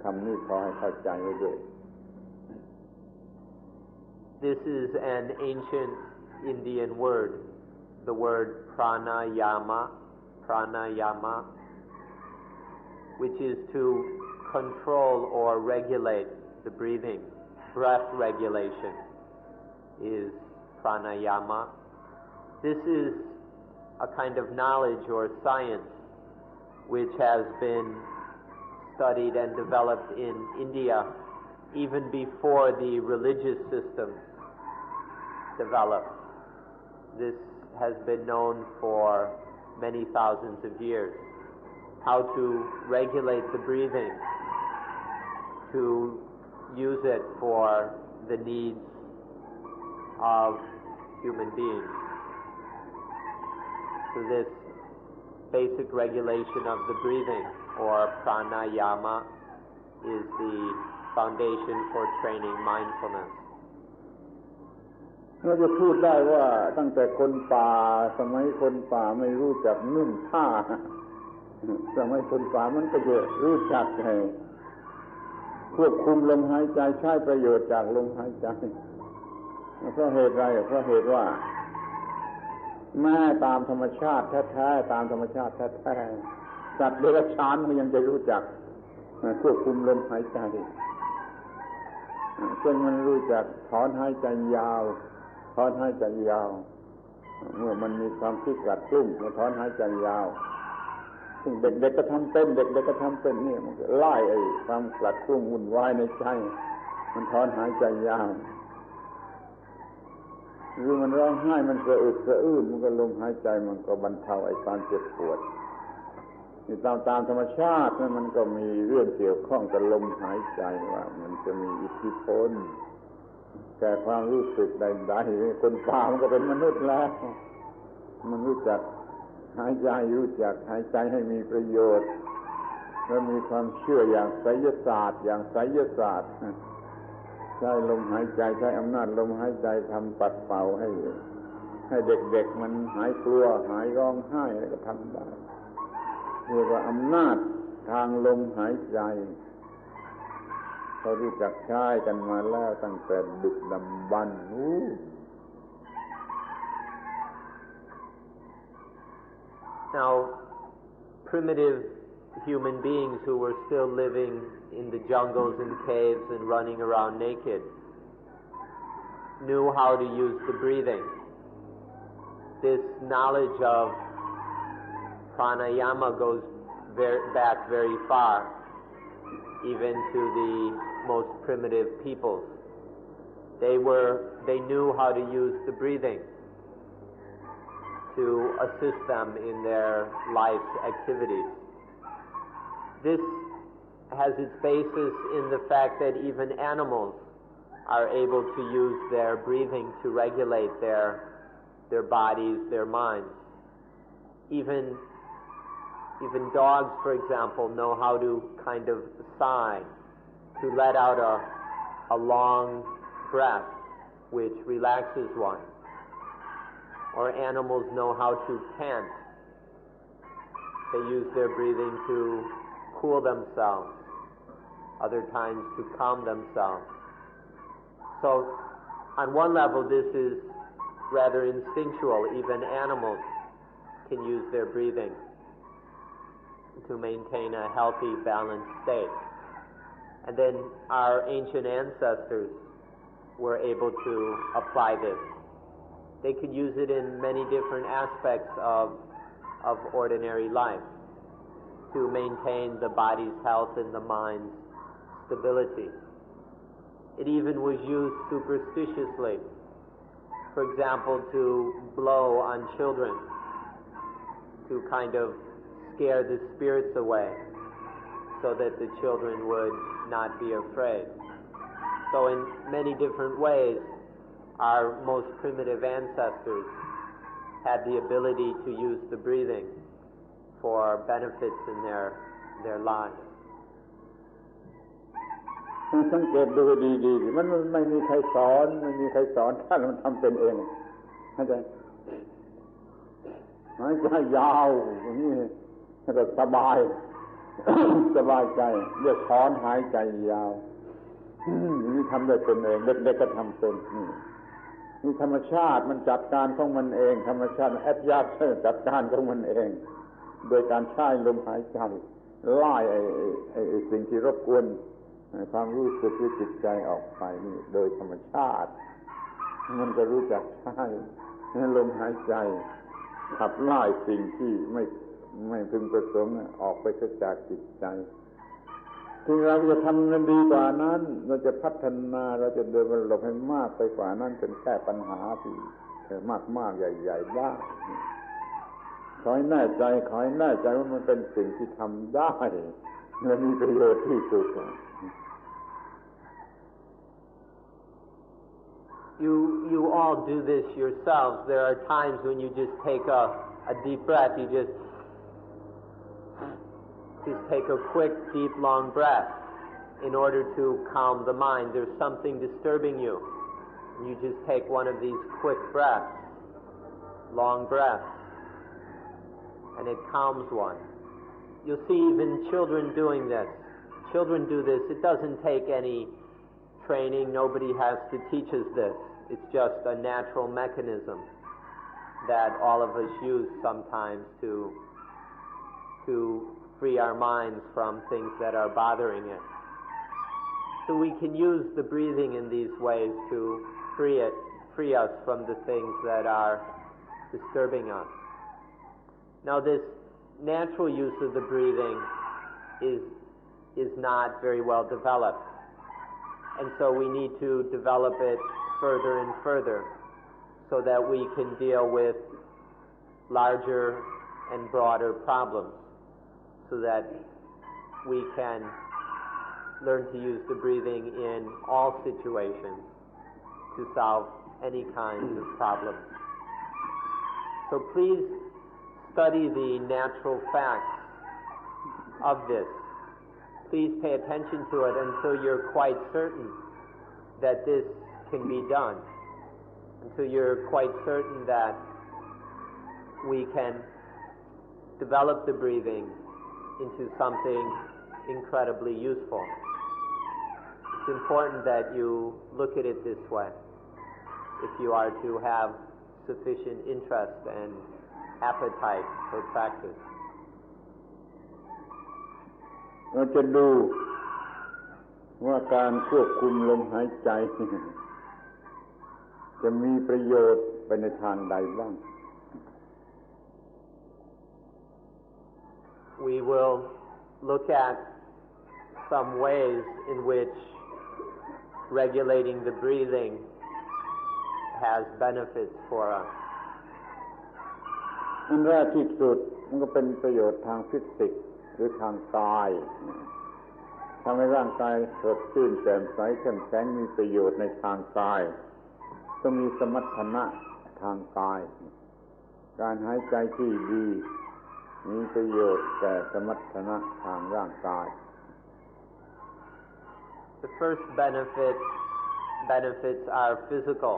คำนี้ขอให้เข้าใจไว้ด้วย This is an ancient Indian word, the word pranayama, which is to control or regulate the breathing. Breath regulation is pranayama. This is a kind of knowledge or science which has been studied and developed in India even before the religious system developed. This has been known for many thousands of years. How to regulate the breathing, to use it for the needs of human beings. So this basic regulation of the breathing, or pranayama, is the foundation for training mindfulness. เราจะพูดได้ว่าตั้งแต่คนป่าสมัยคนป่าไม่รู้จักนุ่งผ้าสมัยคนป่ามันก็จะรู้จักควบคุมลมหายใจใช้ประโยชน์จากลมหายใจเพราะเหตุไรเพราะเหตุว่าแม้ตามธรรมชาติแท้ๆตามธรรมชาติแท้ๆสัตว์เดรัจฉานมันยังจะรู้จักควบคุมลมหายใจจนมันรู้จักถอนหายใจยาวถอนหายใจยาวเมื่อมันมีความคิดกลัดกลุ้มมันถอนหายใจยาวซึ่งเด็กๆก็ทำเป็นเด็กๆก็ทำเป็นนี่มันก็ไล่ไอ้ความกลัดกลุ้มวุ่นวายในใจมันถอนหายใจยาวหรือมันร้องไห้มันสะอึกสะอื้นมันก็ลมหายใจมันก็บรรเทาไอ้ความเจ็บปวดนี่ตามธรรมชาติมันก็มีเรื่องเกี่ยวข้องกับลมหายใจว่ามันจะมีอิทธิพลแก่ความรู้สึกใดๆคนป่ามันก็เป็นมนุษย์แล้วมันรู้จักหายใจรู้จักหายใจให้มีประโยชน์และมีความเชื่ออย่างไสยศาสตร์ใช้ลมหายใจใช้อำนาจลมหายใจทำปัดเป่าให้เด็กๆมันหายกลัวหายร้องไห้อะไรก็ทำได้เรียกว่าอำนาจทางลมหายใจเขารู้จักใช้กันมาแล้วตั้งแต่ดึกดำบรรพ์ Now, primitive human beings who were still living in the jungles and caves and running around naked knew how to use the breathing. This knowledge of pranayama goes back very far, even to the most primitive peoples. They knew how to use the breathing to assist them in their life's activities. This has its basis in the fact that even animals are able to use their breathing to regulate their bodies, their minds. Even dogs, for example, know how to kind of sigh, to let out a long breath which relaxes one. Or animals know how to pant. They use their breathing to cool themselves, other times to calm themselves. So on one level this is rather instinctual. Even animals can use their breathing to maintain a healthy, balanced state. And then our ancient ancestors were able to apply this. They could use it in many different aspects of ordinary life to maintain the body's health and the mind's stability. It even was used superstitiously. For example, to blow on children, to kind of scare the spirits away so that the children would not be afraid. So in many different ways, our most primitive ancestors had the ability to use the breathing for benefits in their lives. สังเกตดูดีๆมันไม่มีใครสอนถ้ามันทำเป็นเองเข้าใจหายใจยาวอย่างนี้ก็สบาย สบายใจเรียกถอนหายใจยาวนี่ทำได้เป็นเองเด็กๆก็ทำเป็นนี่ธรรมชาติมันจัดการของมันเองธรรมชาติแอดยัดจัดการของมันเองโดยการใช้ลมหายใจไล่ไอ้สิ่งที่รบกวนความรู้สึกหรือจิตใจออกไปนี่โดยธรรมชาติมันก็รู้จักใช้ลมหายใจขับไล่สิ่งที่ไม่พึงประสงค์ออกไปจากจิตใจที่เราจะทำมันดีกว่านั้นเราจะพัฒนาเราจะเดินบรรลุให้มากไปกว่านั้นจนแก้ปัญหาที่มากๆใหญ่ๆได้ขอให้แน่ใจว่ามันเป็นสิ่งที่ทำได้และมีประโยชน์ที่สุด You all do this yourselves. There are times when you just take a deep breath. You just take a quick, deep, long breath in order to calm the mind. There's something disturbing you. And you just take one of these quick breaths, long breaths, and it calms one. You'll see even children doing this. Children do this. It doesn't take any training. Nobody has to teach us this. It's just a natural mechanism that all of us use sometimes to free our minds from things that are bothering it. So we can use the breathing in these ways to free us from the things that are disturbing us. Now this natural use of the breathing is not very well developed. And so we need to develop it further and further so that we can deal with larger and broader problems, so that we can learn to use the breathing in all situations to solve any kinds of problems. So please study the natural facts of this. Please pay attention to it until you're quite certain that this can be done, until you're quite certain that we can develop the breathing into something incredibly useful. It's important that you look at it this way if you are to have sufficient interest and appetite for practice. เราจะดูว่าการควบคุมลมหายใจจะมีประโยชน์ไปในทางใดบ้าง We will look at some ways in which regulating the breathing has benefits for us. อันแรกที่สุดมันก็เป็นประโยชน์ทางฟิสิกส์หรือทางกายทำให้ร่างกายสดชื่นแจ่มใสเข้มแข็งมีประโยชน์ในทางกายต้องมีสมรรถนะทางกายการหายใจที่ดีมีประโยชน์แก่สมรรถนะทางร่างกาย The first benefits are physical.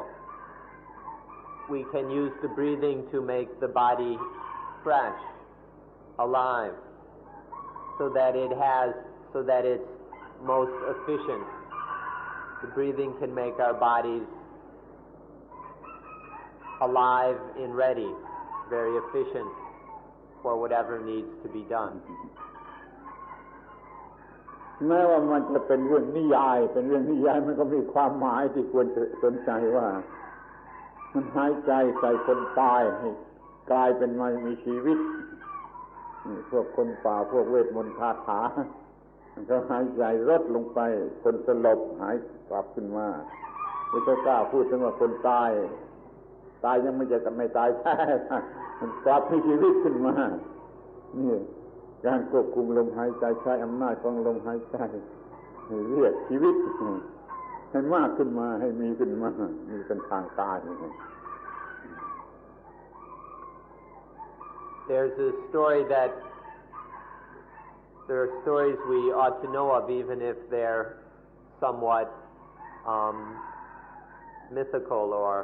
We can use the breathing to make the body fresh, alive, so that it's most efficient The breathing can make our bodies alive and ready, very efficient for whatever needs to be done. แม้ว่ามันจะเป็นเรื่องนิยายมันก็มีความหมายที่ควรจะสนใจว่ามันหายใจใส่คนตายให้กลายเป็นไม่มีชีวิตนี่พวกคนป่าพวกเวทมนต์คาถามันก็หายใจลดลงไปคนสลบหายกลับขึ้นมาไม่ใช่กล้าพูดถึงว่าคนตายยังไม่ตายแท้มันกลับมีชีวิตขึ้นมานี่การควบคุมลมหายใจใช้อำนาจของลมหายใจให้เรียกชีวิตให้มากขึ้นมาให้มีขึ้นมามีเป็นทางการ There's a story that there are stories we ought to know of, even if they're somewhat mythical or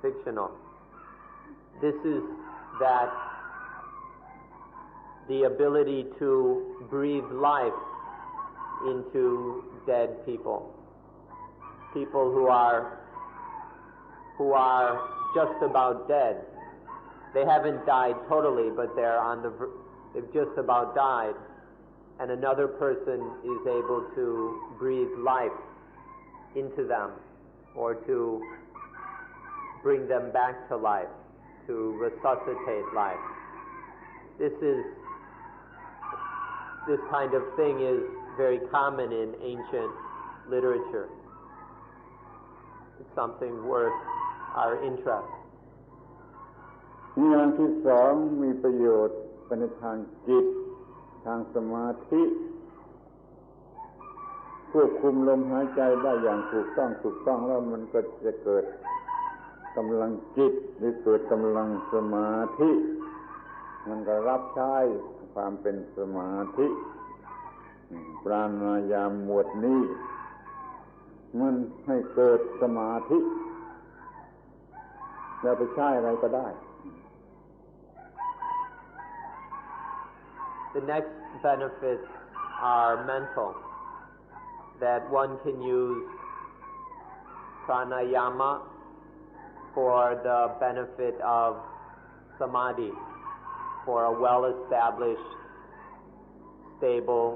fictional. This is that the ability to breathe life into dead people who are just about dead. They haven't died totally, but they've just about died, and another person is able to breathe life into them or to bring them back to life, to resuscitate life. This kind of thing is very common in ancient literature. It's something worth our interest. อย่างที่สองมีประโยชน์เป็นทางจิตทางสมาธิควบคุมลมหายใจได้อย่างถูกต้องแล้วมันก็จะเกิดกำลังจิตหรือเกิดกำลังสมาธิมันก็รับใช้ความเป็นสมาธิปราณายามหมวดนี้มันให้เกิดสมาธิแล้วไปใช้อะไรก็ได้ The next benefits are mental, that one can use pranayama for the benefit of samadhi, for a well-established, stable,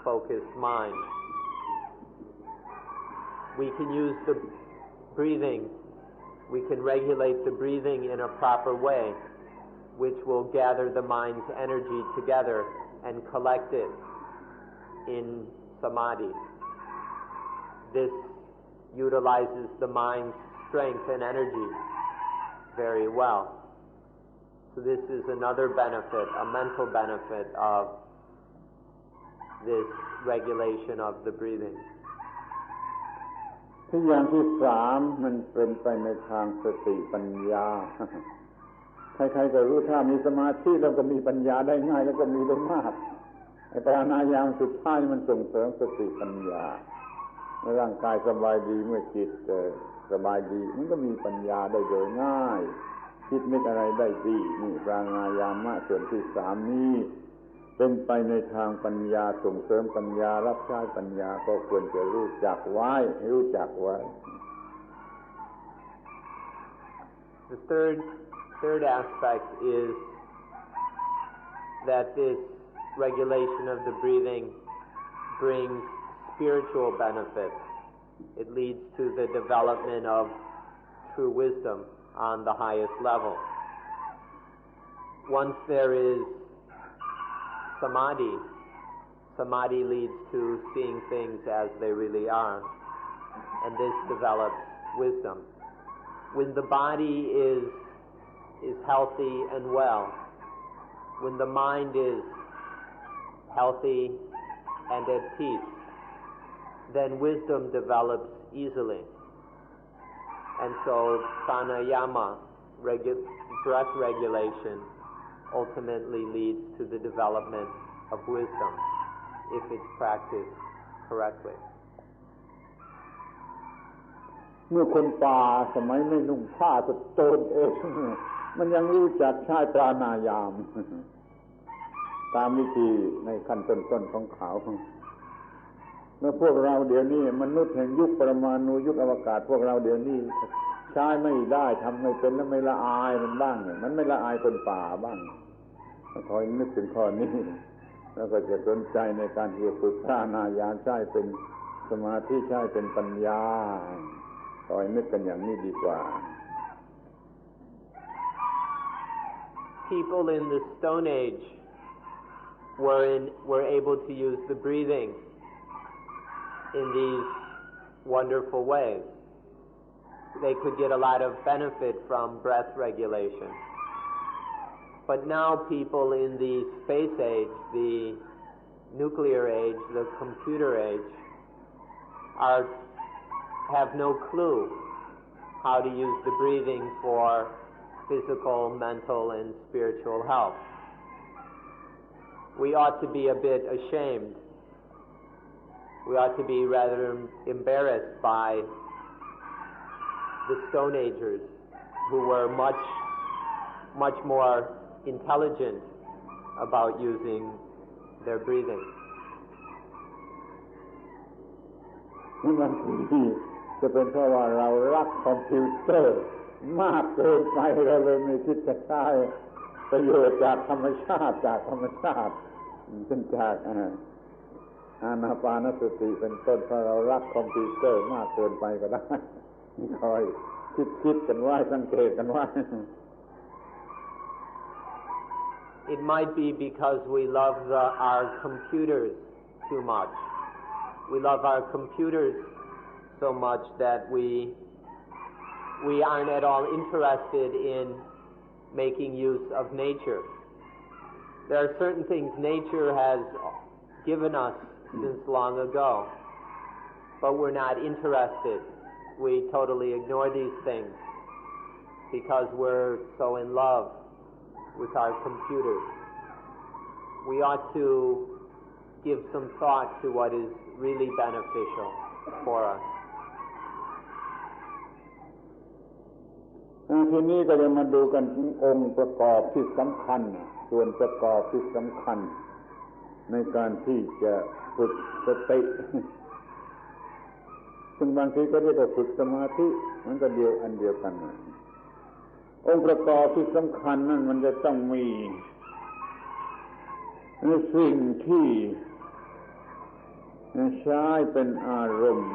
focused mind. We can use the breathing, we can regulate the breathing in a proper way, which will gather the mind's energy together and collect it in samadhi. This utilizes the mind's strength and energy very well. So this is another benefit, a mental benefit of this regulation of the breathing. ที่อย่างที่สามมันเป็นไปในทางสติปัญญา ใครๆก็รู้ถ้ามีสมาธิแล้วก็มีปัญญาได้ง่ายแล้วก็มีได้มากไอ้ปราณายามสุดท้ายมันส่งเสริมสติปัญญาเมื่อร่างกายสบายดีเมื่อจิตสบายดีมันก็มีปัญญาได้โดยง่ายคิดนึกอะไรได้ดีนี่ปราณายามะส่วนที่สามนี้เป็นไปในทางปัญญาส่งเสริมปัญญารับใช้ปัญญาก็ควรจะรู้จักไว้ The third aspect is that this regulation of the breathing brings spiritual benefits. It leads to the development of true wisdom on the highest level. Once there is samadhi leads to seeing things as they really are, and this develops wisdom. When the body is healthy and well, when the mind is healthy and at peace, then wisdom develops easily. And so pranayama, breath regulation, ultimately leads to the development of wisdom if it's practiced correctly. เมื่อคนป่าสมัยไม่นุ่งผ้าสโตนเองมันยังรู้จักใช้ปราณายามตามวิธีในขั้นต้นๆของเขา เมื่อพวกเราเดี๋ยวนี้มนุษย์แห่งยุคปรมาณูยุคอวกาศพวกเราเดี๋ยวนี้ใช้ไม่ได้ทำไม่เป็นแล้วไม่ละอายมันบ้างมันไม่ละอายคนป่าบ้างคอยนึกถึงข้อนี้แล้วก็จะสนใจในการที่จะฝึกพระอนาญาณใช้เป็นสมาธิใช้เป็นปัญญาคอยนึกกันอย่างนี้ดีกว่า People in the Stone Age were able to use the breathing in these wonderful ways. They could get a lot of benefit from breath regulation. But now people in the space age, the nuclear age, the computer age, have no clue how to use the breathing for physical, mental, and spiritual health. We ought to be a bit ashamed. We ought to be rather embarrassed by the Stone Agers, who were much more intelligent about using their breathing. บางทีจะเป็นเพราะว่าเรารักคอมพิวเตอร์มากเกินไปเราเลยไม่คิดจะใช้ประโยชน์จากธรรมชาติเช่นจากอานาปานสติเป็นต้นเพราะเรารักคอมพิวเตอร์มากเกินไปก็ได้คอยคิดกันไว้สังเกตกันไว้ It might be because we love our computers too much. We love our computers so much that we aren't at all interested in making use of nature. There are certain things nature has given us since long ago, but we're not interested. We totally ignore these things because we're so in love with our computers. We ought to give some thought to what is really beneficial for us. ทีนี้ก็จะมาดูกันถึงองค์ประกอบที่สำคัญส่วนประกอบที่สำคัญในการที่จะฝึกสติซึ่งบางทีก็เรียกว่าฝึกสมาธิมันก็อันเดียวกันองค์ประกอบที่สำคัญนั่นมันจะต้องมีสิ่งที่ใช้เป็นอารมณ์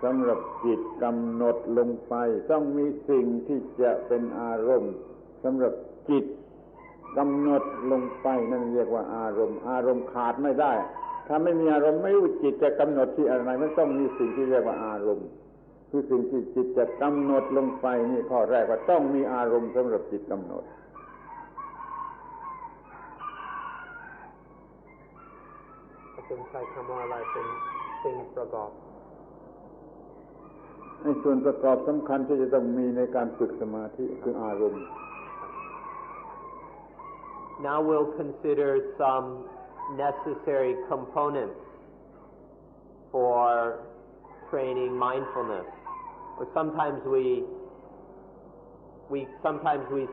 สำหรับจิตกำหนดลงไปต้องมีสิ่งที่จะเป็นอารมณ์สำหรับจิตกำหนดลงไปนั่นเรียกว่าอารมณ์ขาดไม่ได้ถ้าไม่มีอารมณ์ไม่รู้จิตจะกำหนดที่อะไรมันต้องมีสิ่งที่เรียกว่าอารมณ์คือสิ่งที่จิตจะกำหนดลงไปนี่ข้อแรกว่าต้องมีอารมณ์สำหรับจิตกำหนดเป็นใช้คำว่าอะไรเป็นสิ่งประกอบในส่วนประกอบสำคัญที่จะต้องมีในการฝึกสมาธิคืออารมณ์ Now we'll consider some necessary components for training mindfulness. Or sometimes we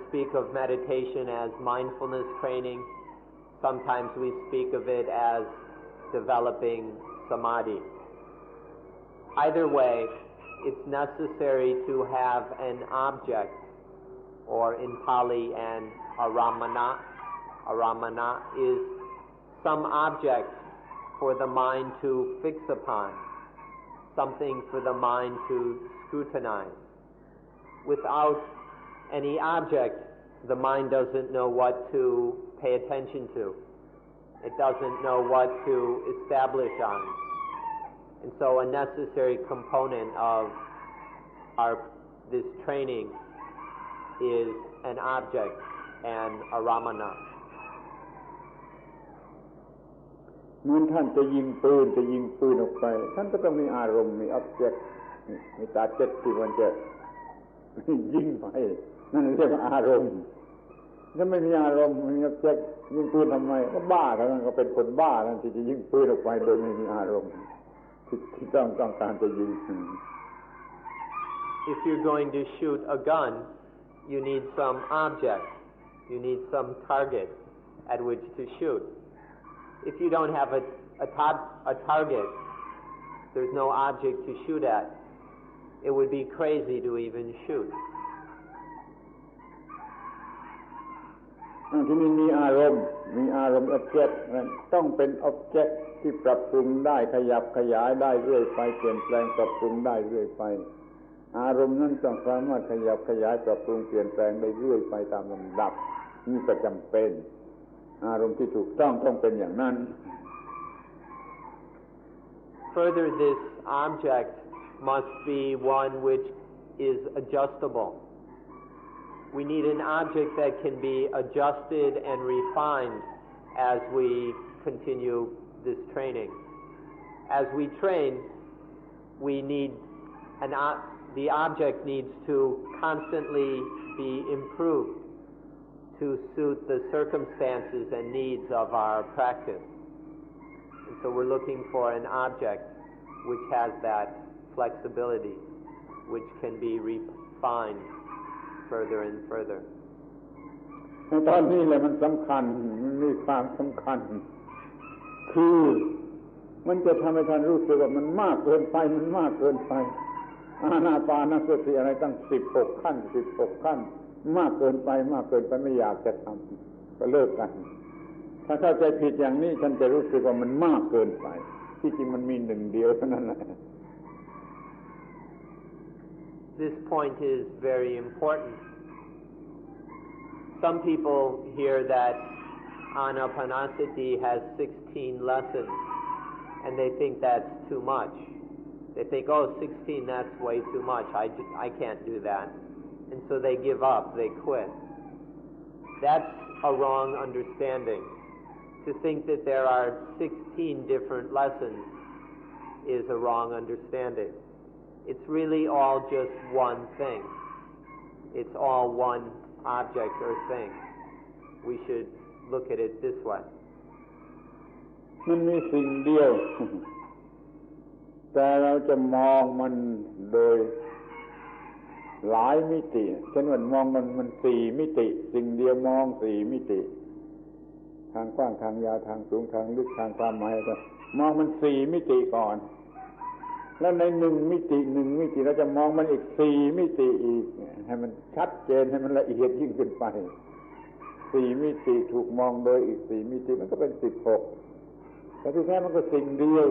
speak of meditation as mindfulness training. Sometimes we speak of it as developing samadhi. Either way, it's necessary to have an object, or in Pali an aramana. Aramana is some object for the mind to fix upon, something for the mind to scrutinize. Without any object, the mind doesn't know what to pay attention to. It doesn't know what to establish on. And so a necessary component of this training is an object and a aramana. เหมือนท่านจะยิงปืนออกไปท่านก็ต้องมีอารมณ์มี object มี target ที่มันจะยิงไปนั่นเรียกว่าอารมณ์ถ้าไม่มีอารมณ์มี object ยิงปืนทำไมก็บ้าเท่านั้นก็เป็นคนบ้านั่นที่จะยิงปืนออกไปโดยไม่มีอารมณ์ที่ต้องการจะยิง If you're going to shoot a gun, you need some object. You need some target at which to shoot. If you don't have a target, there's no object to shoot at, it would be crazy to even shoot. ที่นี่มีอารมณ์ object ต้องเป็น object ที่ปรับปรุงได้ขยับขยายได้เรื่อยไปเปลี่ยนแปลงปรับปรุงได้เรื่อยไปอารมณ์นั้นต้องสามารถขยับขยายปรับปรุงเปลี่ยนแปลงได้เรื่อยไปตามลำดับนี่ก็จำเป็นอารมณ์ที่ถูกต้องเป็นอย่างนั้น Further, this object must be one which is adjustable. We need an object that can be adjusted and refined as we continue this training. As we train, we need the object needs to constantly be improved to suit the circumstances and needs of our practice. And so we're looking for an object which has that flexibility, which can be refined further and further. ตอนนี้แหละมันสำคัญมันมีความสำคัญคือมันจะทำให้ท่านรู้สึกว่ามันมากเกินไปอานาปานสติอะไรตั้ง16ขั้นมากเกินไปไม่อยากจะทำก็เลิกกันถ้าเข้าใจผิดอย่างนี้ท่านจะรู้สึกว่ามันมากเกินไปที่จริงมันมีหนึ่งเดียวเท่านั้นแหละ This point is very important. Some people hear that Anapanasati has 16 lessons and they think that's too much. They think, 16, that's way too much. I can't do that. And so they give up, they quit. That's a wrong understanding. To think that there are 16 different lessons is a wrong understanding. It's really all just one thing. It's all one object or thing. We should look at it this way. มันมีสิ่งเดียวแต่เราจะมองมันโดยหลายมิติเช่นว่ามองมัน4มิติสิ่งเดียวมอง4มิติทางกว้างทางยาวทางสูงทางลึกทางความหมายมองมัน4มิติก่อนแล้วใน1มิติเราจะมองมันอีก4มิติอีกให้มันชัดเจนให้มันละเอียดยิ่งขึ้นไป4มิติถูกมองโดยอีก4มิติมันก็เป็น16แต่ที่แท้มันก็สิ่งเดียว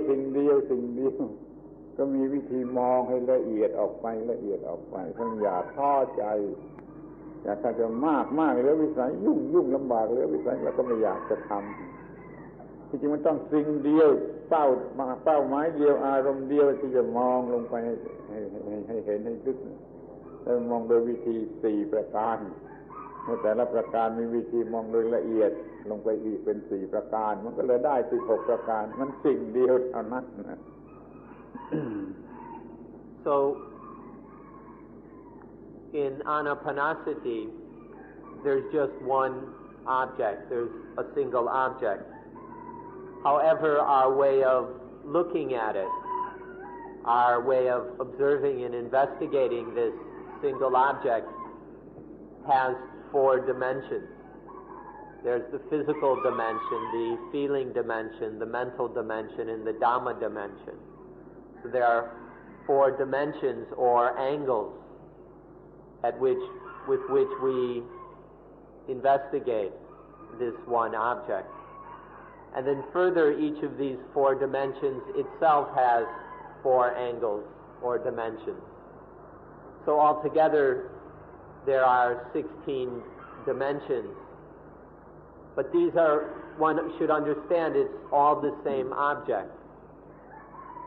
ก็มีวิธีมองให้ละเอียดออกไปท่านอย่าท้อใจอยากจะมากเหลือวิสัยยุ่งลำบากเหลือวิสัยแล้วก็ไม่อยากจะทำที่จริงมันต้องสิ่งเดียวเป้าหมายเดียวอารมณ์เดียวที่จะมองลงไปให้เห็นให้ลึกแล้วมองโดยวิธี4ประการแต่ละประการมีวิธีมองโดยละเอียดลงไปอีกเป็น4ประการมันก็เลยได้16ประการมันสิ่งเดียวเท่านั้นนะ So in Anapanasati there's just one object, there's a single object. However, our way of looking at it, our way of observing and investigating this single object has 4 dimensions. There's the physical dimension, the feeling dimension, the mental dimension, and the Dhamma dimension. So there are 4 dimensions or angles with which we investigate this one object. And then further, each of these 4 dimensions itself has 4 angles or dimensions. So altogether, there are 16 dimensions. But one should understand it's all the same object.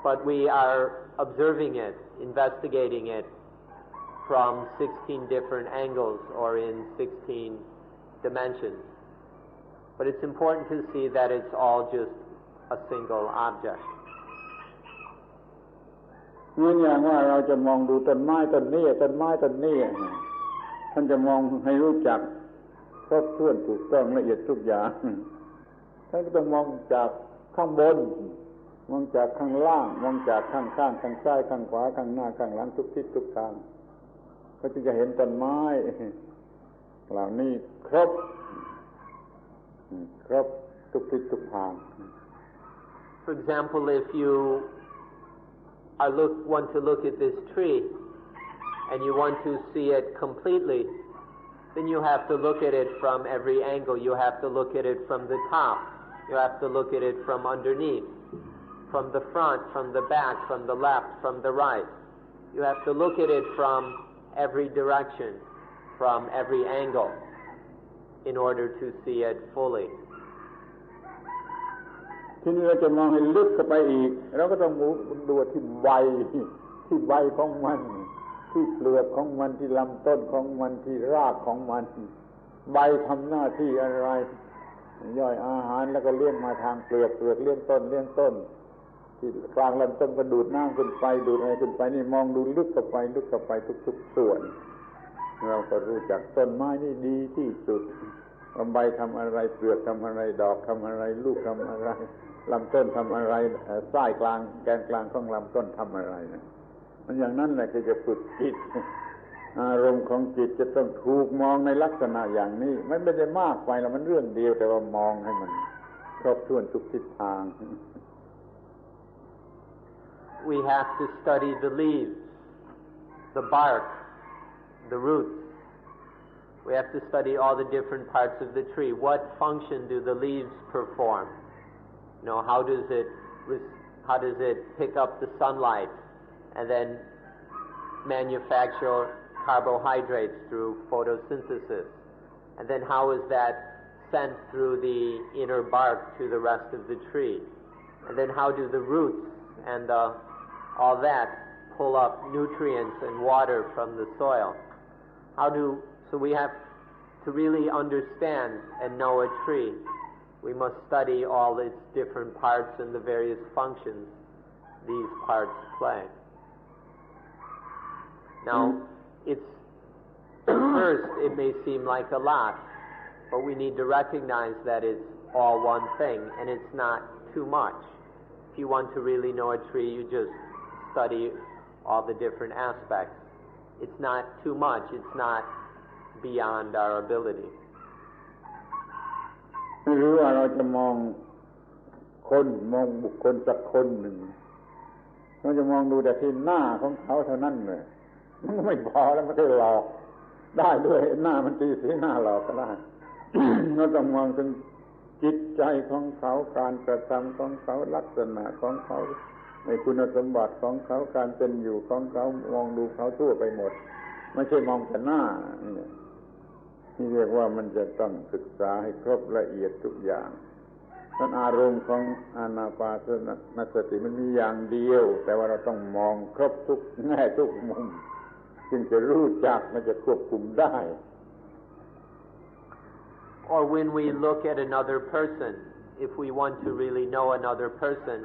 But we are observing it, investigating it from 16 different angles or in 16 dimensions. But it's important to see that it's all just a single object. เหมือนอย่างว่าเราจะมองดูต้นไม้ต้นนี้ท่านจะมองให้รู้จักครบถ้วนถูกต้องละเอียดทุกอย่างท่านก็ต้องมองจากข้างบนมองจากข้างล่างมองจากข้างข้างซ้ายข้างขวาข้างหน้าข้างหลังทุกทิศทุกทางก็จะเห็นต้นไม้เหล่านี้ครบทุกทิศทุกทาง For example, if you want to look at this tree and you want to see it completely, then you have to look at it from every angle. You have to look at it from the top. You have to look at it from underneath, from the front, from the back, from the left, from the right. You have to look at it from every direction, from every angle, in order to see it fully. ทีนี้เราจะมองให้ลึกเข้าไปอีกเราก็ต้องดูที่ใบของมันที่เปลือกของมันที่ลำต้นของมันที่รากของมันใบทำหน้าที่อะไรย่อยอาหารแล้วก็เลี้ยงมาทางเปลือกเลี้ยงต้นที่กลางลำต้นก็ดูดน้ำขึ้นไปดูดอะไรขึ้นไปนี่มองดูลึกเข้าไปทุกๆส่วนเราก็รู้จักต้นไม้นี่ดีที่สุดใบทำอะไรเปลือกทำอะไรดอกทำอะไรลูกทำอะไรลำต้นทำอะไรไส้กลางแกนกลางของลำต้นทำอะไรนะมันอย่างนั้นแหละคือจะฝึกจิตอารมณ์ของจิตจะต้องถูกมองในลักษณะอย่างนี้ไม่ได้มากไปแล้วมันเรื่องเดียวแต่ว่ามองให้มันครบถ้วนทุกทิศทาง We have to study the leaves, the bark, the roots. We have to study all the different parts of the tree. What function do the leaves perform? How does it pick up the sunlight and then manufacture carbohydrates through photosynthesis? And then how is that sent through the inner bark to the rest of the tree? And then how do the roots and all that pull up nutrients and water from the soil? So we have to really understand and know a tree. We must study all its different parts and the various functions these parts play. Now, at first it may seem like a lot, but we need to recognize that it's all one thing and it's not too much. If you want to really know a tree, you just study all the different aspects. It's not too much, it's not beyond our ability. ไม่รู้ว่าเราจะมองบุคคลสักคนหนึ่งเราจะมองดูแต่ที่หน้าของเขาเท่านั้นเลยมันไม่พอแล้วมันก็หลอกได้ด้วยหน้ามันตีสีหน้าหลอกก็ได้ เราต้องมองถึงจิตใจของเขาการกระทำของเขาลักษณะของเขาในคุณสมบัติของเขาการเป็นอยู่ของเขามองดูเขาทั่วไปหมดไม่ใช่มองแต่หน้านี่เรียกว่ามันจะต้องศึกษาให้ครบละเอียดทุกอย่างนั่นอารมณ์ของอานาปานสติมันมีอย่างเดียวแต่ว่าเราต้องมองครบทุกแง่ทุกมุมจึงจะรู้จักมันจะควบคุมได้ Or when we look at another person, if we want to really know another person,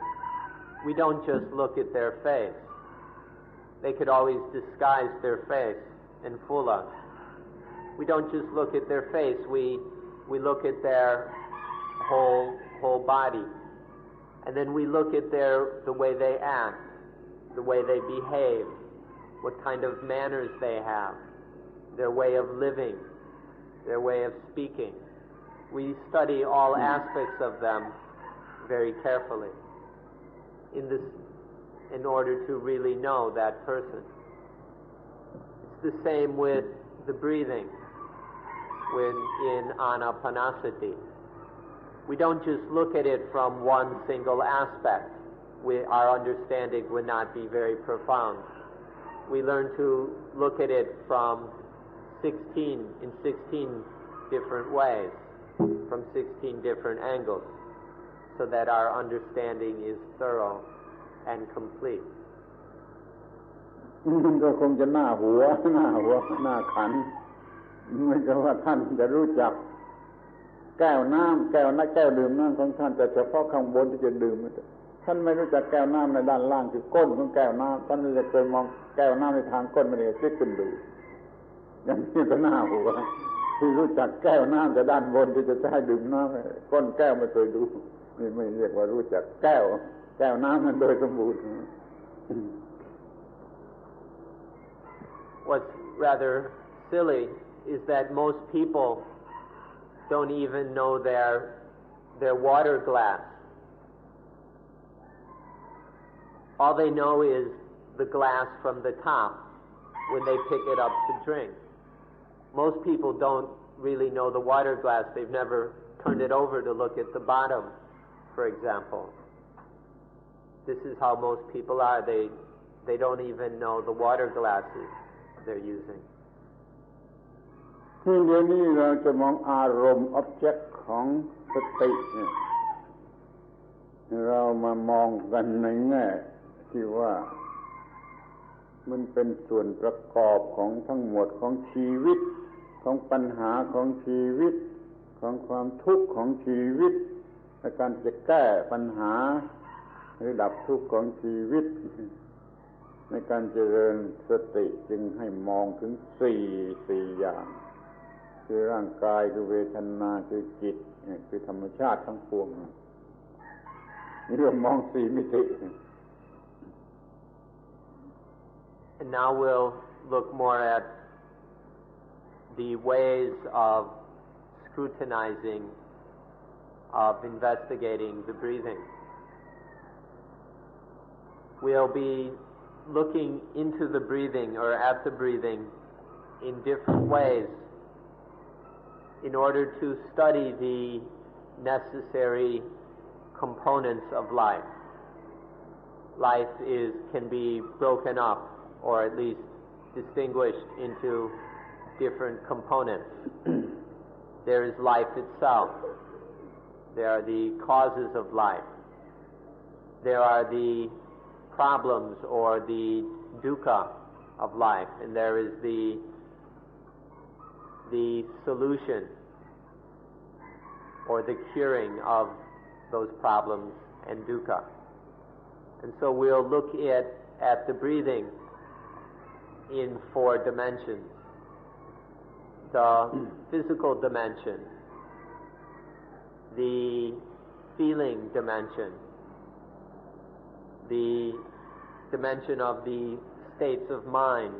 we don't just look at their face. They could always disguise their face and fool us. We don't just look at their face, we look at their whole body. And then we look at the way they act, the way they behave, what kind of manners they have, their way of living, their way of speaking. We study all aspects of them very carefully in order to really know that person. It's the same with the breathing when in Anapanasati. We don't just look at it from one single aspect. Our understanding would not be very profound. We learn to look at it from 16 different ways, from 16 different angles, so that our understanding is thorough and complete. มันก็คงจะหน้าหัวหน้าขันไม่ใช่ว่าท่านจะรู้จักแก้วดื่มน้ำของท่านแต่เฉพาะข้างบนที่จะดื่มท่านไม่รู้จักแก้วน้ำในด้านล่างคือก้นของแก้วน้ำท่านไม่ได้เคยมองแก้วน้ำในทางก้นไม่ได้คิดขึ้นดูอย่างนี้ก็หน้าหัวที่รู้จักแก้วน้ำแต่ด้านบนที่จะใช้ดื่มน้ำก้นแก้วไม่เคยดูนี่ไม่เรียกว่ารู้จักแก้วน้ำมันโดยสมบูรณ์ What's rather silly is that most people don't even know their water glass. All they know is the glass from the top when they pick it up to drink. Most people don't really know the water glass. They've never turned it over to look at the bottom, for example. This is how most people are. They don't even know the water glasses they're using. ที่เดี๋ยวนี้เราจะมองอารมณ์ object ของสติเนี่ยเรามามองกันในแง่ที่ว่ามันเป็นส่วนประกอบของทั้งหมดของชีวิตของปัญหาของชีวิตของความทุกข์ของชีวิตในการจะแก้ปัญหาหรือดับทุกข์ของชีวิตในการเจริญสติจึงให้มองถึงสี่อย่างคือร่างกายคือเวทนาคือจิตคือธรรมชาติทั้งปวงนี่เรื่องมองสี่มิติ And now we'll look more at the ways of scrutinizing, of investigating the breathing. We'll be looking into the breathing or at the breathing in different ways in order to study the necessary components of life. Life can be broken up or at least distinguished into different components. There is life itself. There are the causes of life. There are the problems or the dukkha of life, and there is the solution or the curing of those problems and dukkha. And so we'll look at the breathing in 4 dimensions. The physical dimension, the feeling dimension, the dimension of the states of mind,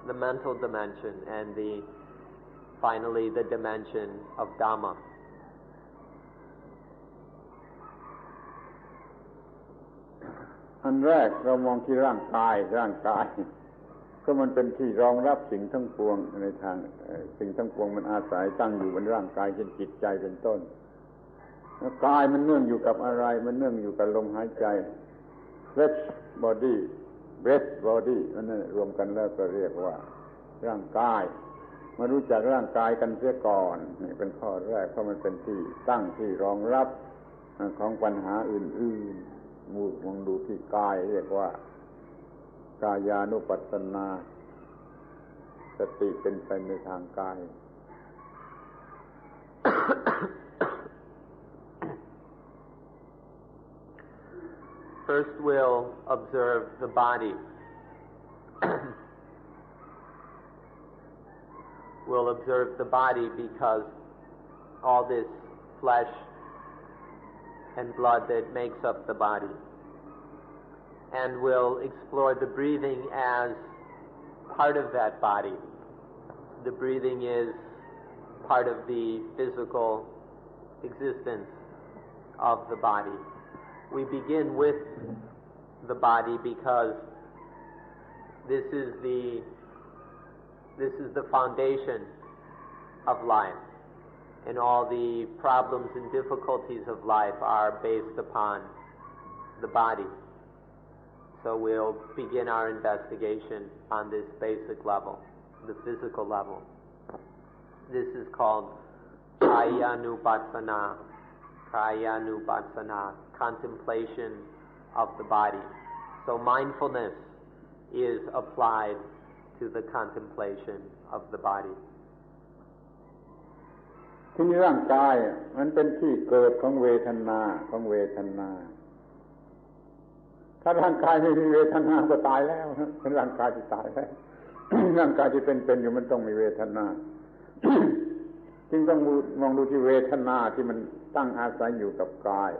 the mental dimension, and finally the dimension of Dhamma. อันแรกเรามองที่ร่างกายก็มันเป็นที่รองรับสิ่งทั้งปวงในทางสิ่งทั้งปวงมันอาศัยตั้งอยู่บนร่างกายเช่นจิตใจเป็นต้นกายมันเนื่องอยู่กับอะไรมันเนื่องอยู่กับลมหายใจ flesh body breath body นั่นรวมกันแล้วก็เรียกว่าร่างกายมารู้จักร่างกายกันเสียก่อนนี่เป็นข้อแรกเพราะมันเป็นที่ตั้งที่รองรับของปัญหาอื่นๆมองดูที่กายเรียกว่ากายานุปัสสนาสติเป็นไปในทางกาย First we'll observe the body. We'll observe the body because all this flesh and blood that makes up the body. And we'll explore the breathing as part of that body. The breathing is part of the physical existence of the body. We begin with the body because this is the foundation of life, and all the problems and difficulties of life are based upon the body. So we'll begin our investigation on this basic level, the physical level. This is called Kayanupassana, contemplation of the body. So mindfulness is applied to the contemplation of the body. ที่นี่ร่างกายมันเป็นที่เกิดของเวทนาถ้าร่างกายไม่มีเวทนาก็ตายแล้วเป็นร่างกายที่ตายแล้ว ร่างกายที่เป็นอยู่มันต้องมีเวทนา จึงต้องมองดูที่เวทนาที่มันตั้งอาศัยอยู่กับกาย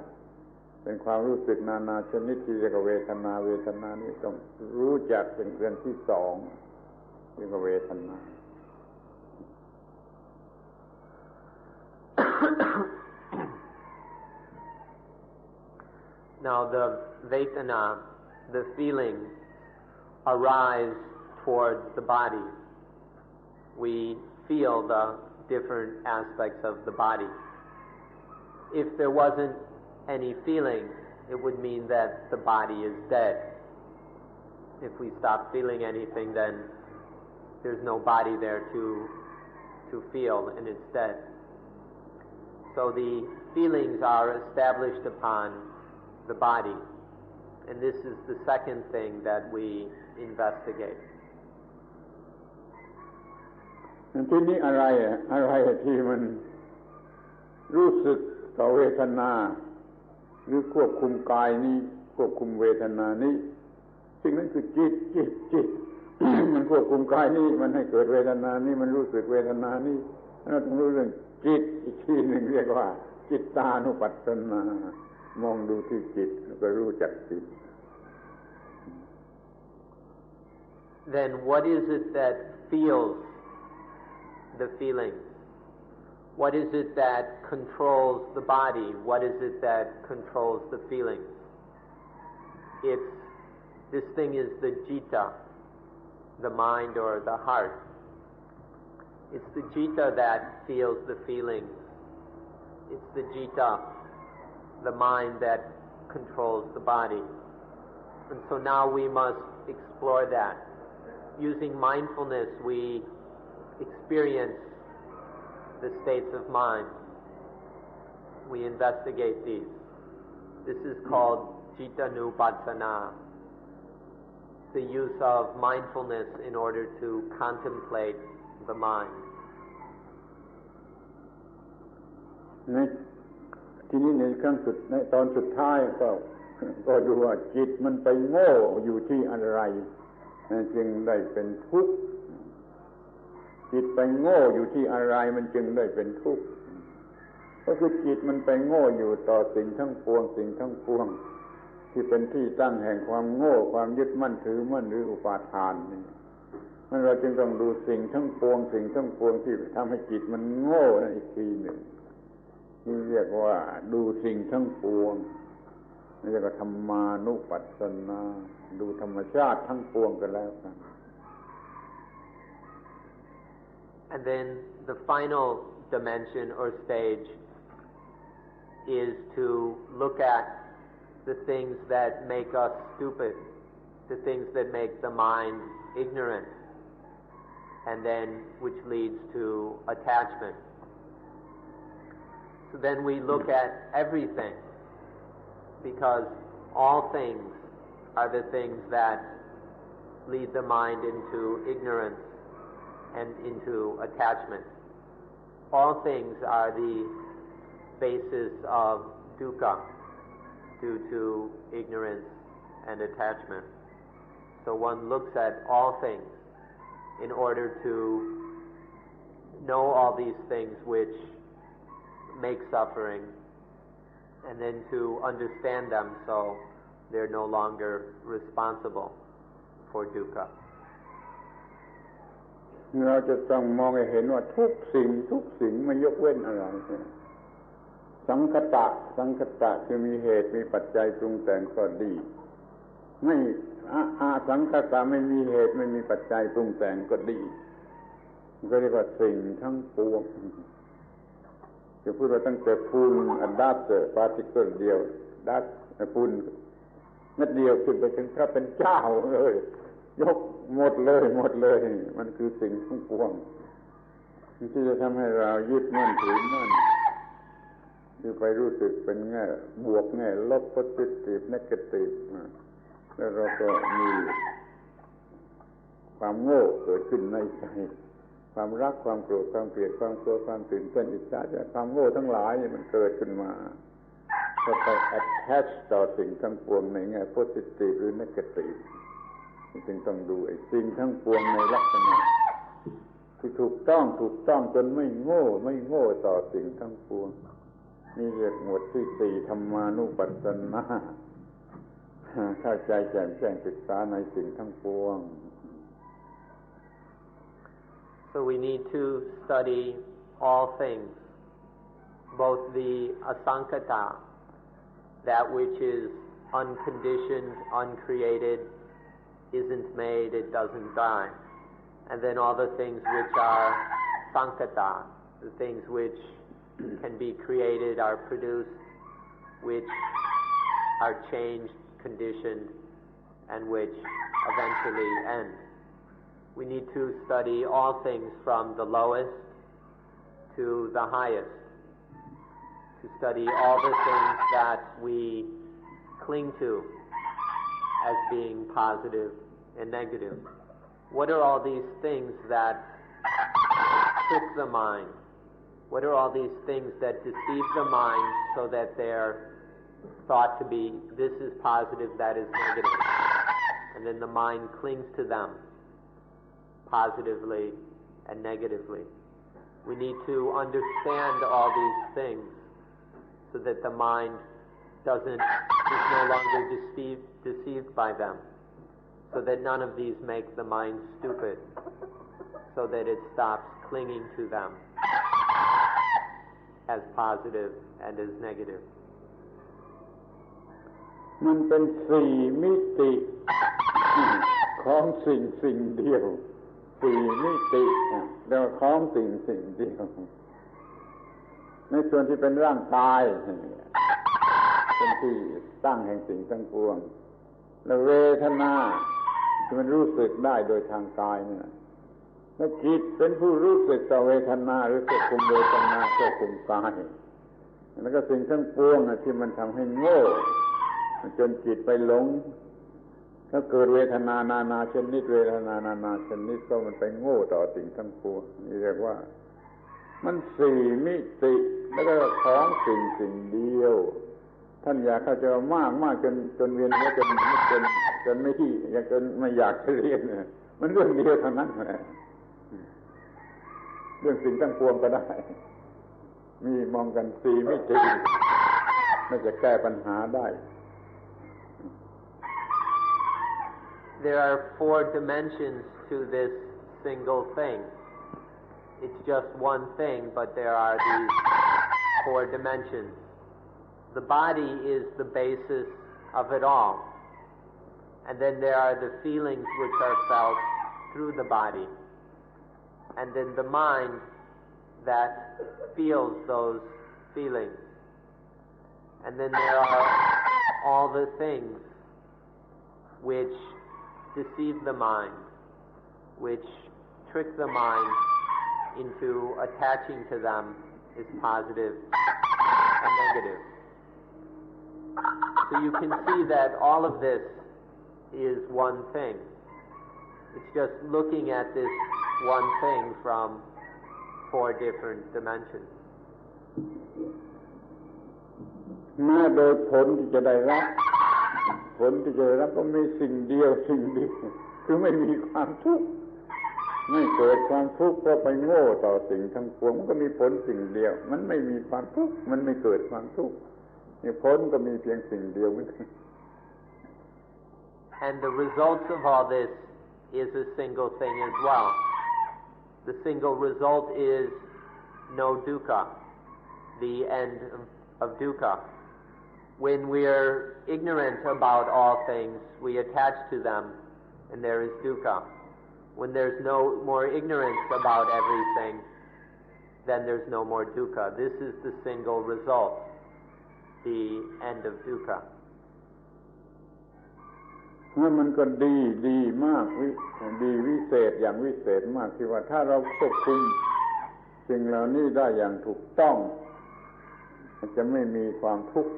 เป็นความรู้สึกนานาชนิดที่เรียกว่าเวทนานี้ต้องรู้จักเป็นเรื่องที่สองเรียกว่าเวทนา Now the Vedana, the feeling, arise towards the body. We feel the different aspects of the body. If there wasn't any feeling, it would mean that the body is dead. If we stop feeling anything, then there's no body there to feel, and it's dead. So the feelings are established upon the body, and this is the second thing that we investigate. ทีนี้อะไรที่มันรู้สึกต่อเวทนาหรือควบคุมกายนี้ควบคุมเวทนานี้สิ่งนั้นคือจิต มันควบคุมกายนี้มันให้เกิดเวทนานี้มันรู้สึกเวทนานี้เราต้องรู้เรื่องจิตอีกทีหนึ่งเรียกว่าจิตตานุปัสสนามองดูที่จิตก็รู้จักจิต Then what is it that feels the feelings? What is it that controls the body? What is it that controls the feelings? This thing is the citta, the mind or the heart. It's the citta that feels the feelings. It's the citta, the mind that controls the body. And so now we must explore that. Using mindfulness, we experience the states of mind. We investigate these. This is called cittanupassana, the use of mindfulness in order to contemplate the mind. ทีนี้ในตอนสุดท้ายก็ดูว่าจิตมันไปโง่อยู่ที่อะไรจึงได้เป็นทุกข์จิตไปโง่อยู่ที่อะไรมันจึงได้เป็นทุกข์ก็คือจิตมันไปโง่อยู่ต่อสิ่งทั้งปวงที่เป็นที่ตั้งแห่งความโง่ความยึดมั่นถือมั่นหรืออุปาทานนี่มันเราจึงต้องดูสิ่งทั้งปวงที่ทำให้จิตมันโง่นั่นอีกทีหนึ่งนี่เรียกว่าดูสิ่งทั้งปวงนี่เรียกว่าธรรมานุปัสสนาดูธรรมชาติทั้งปวงกันแล้วกัน And then the final dimension or stage is to look at the things that make us stupid, the things that make the mind ignorant, and then which leads to attachment. So then we look at everything, because all things are the things that lead the mind into ignorance and into attachment. All things are the basis of dukkha, due to ignorance and attachment. So one looks at all things in order to know all these things which make suffering, and then to understand them so they're no longer responsible for dukkha. เราจะต้องมองให้เห็นว่าทุกสิ่งไม่ยกเว้นอะไรสังคตะคือมีเหตุมีปัจจัยปรุงแต่งก็ดีไม่อาสังคตะไม่มีเหตุไม่มีปัจจัยปรุงแต่งก็ดีก็เรียกว่าสิ่งทั้งปวงจะพูดว่าตั้งแต่ฝุ่นดัสพาร์ติเคิลเดียวดัสฝุ่นเม็ดเดียวขึ้นไปถึงพระเป็นเจ้าเลยยกหมดเลยมันคือสิ่งทั้งปวงที่จะทำให้เรายึดมั่นถือมั่นคือไปรู้สึกเป็นแง่บวกแง่ลบ positive negative แล้วเราก็มีความโง่เกิดขึ้นในใจความรักความโกรธความเกลียดความกลัวความตื่นเต้นอิจฉาความโง่ทั้งหลายมันเกิดขึ้นมาก็ไป attach ต่อสิ่งทั้งปวงในแง่ positive หรือ negative จึงต้องดูไอ้สิ่งทั้งปวงในลักษณะที่ถูกต้องจนไม่โง่ต่อสิ่งทั้งปวงนี่เรียกหมวดที่ 4ธรรมานุปัสสนาเข้าใจแจ่มแจ้งศึกษาในสิ่งทั้งปวง So we need to study all things, both the asankata, that which is unconditioned, uncreated, isn't made, it doesn't die. And then all the things which are sankata, the things which can be created, are produced, which are changed, conditioned, and which eventually end. We need to study all things from the lowest to the highest, to study all the things that we cling to as being positive and negative. What are all these things that trick the mind? What are all these things that deceive the mind so that they're thought to be, this is positive, that is negative? And then the mind clings to them positively and negatively. We need to understand all these things so that the mind is no longer deceived by them, so that none of these make the mind stupid, so that it stops clinging to them as positive and as negative. มันเป็นสี่มิติของสิ่งเดียวสี่มิติแล้วของสิ่งเดียวในส่วนที่เป็นร่างกายเป็นที่ตั้งแห่งสิ่งทั้งปวงแล้วเวทนาที่มันรู้สึกได้โดยทางกายนี่นะแล้วจิตเป็นผู้รู้สึกต่อเวทนาหรือควบคุมเวทนาควบคุมกายแล้วก็สิ่งทั้งปวงที่มันทำให้โง่จนจิตไปหลงถ้าเกิดเวทนานานาชนิดเวทนานานาชนิดก็มันไปโง่ต่อสิ่งทั้งปวงนี่เรียกว่ามันสี่มิติแล้วก็ของสิ่งเดียวท่านอยากเข้าใจมากจนเวียนหัวจนไม่ที่อยากจนไม่อยากเรียนมันเรื่องเดียวเท่านั้นแหละเรื่องสิ่งทั้งปวงก็ได้มีมองกันสี่มิติน่าจะแก้ปัญหาได้ There are 4 dimensions to this single thing. It's just one thing, but there are these 4 dimensions. The body is the basis of it all. And then there are the feelings which are felt through the body. And then the mind that feels those feelings. And then there are all the things which deceive the mind, which trick the mind into attaching to them as positive and negative. So you can see that all of this is one thing. It's just looking at this one thing from 4 different dimensions. แม้โดยผลที่จะได้รับก็มีสิ่งเดียวคือไม่มีความทุกข์ไม่เกิดความทุกข์เพราะไปโง่ต่อสิ่งทั้งปวงมันก็มีผลสิ่งเดียวมันไม่มีความทุกข์มันไม่เกิดความทุกข์นี่ผลก็มีเพียงสิ่งเดียว And the results of all this is a single thing as well. The single result is no dukkha, the end of dukkha. When we are ignorant about all things, we attach to them, and there is dukkha. When there's no more ignorance about everything, then there's no more dukkha. This is the single result, the end of dukkha. มันก็ดีมากดีวิเศษอย่างวิเศษมากที่ว่าถ้าเราควบคุมสิ่งเหล่านี้ได้อย่างถูกต้องจะไม่มีความทุกข์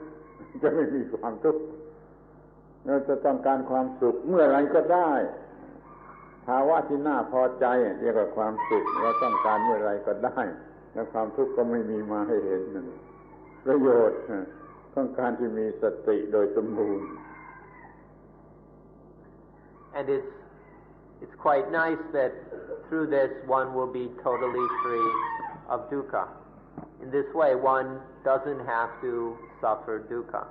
เราจะต้องการความสุขเมื่อไรก็ได้ภาวะที่น่าพอใจเรียกว่าความสุขเราต้องการเมื่อไรก็ได้แล้วความทุกข์ก็ไม่มีมาให้เห็นนั่นประโยชน์ต้องการที่มีสติโดยสมบูรณ์ And it's quite nice that through this one will be totally free of dukkha. In this way, one doesn't have to suffer dukkha.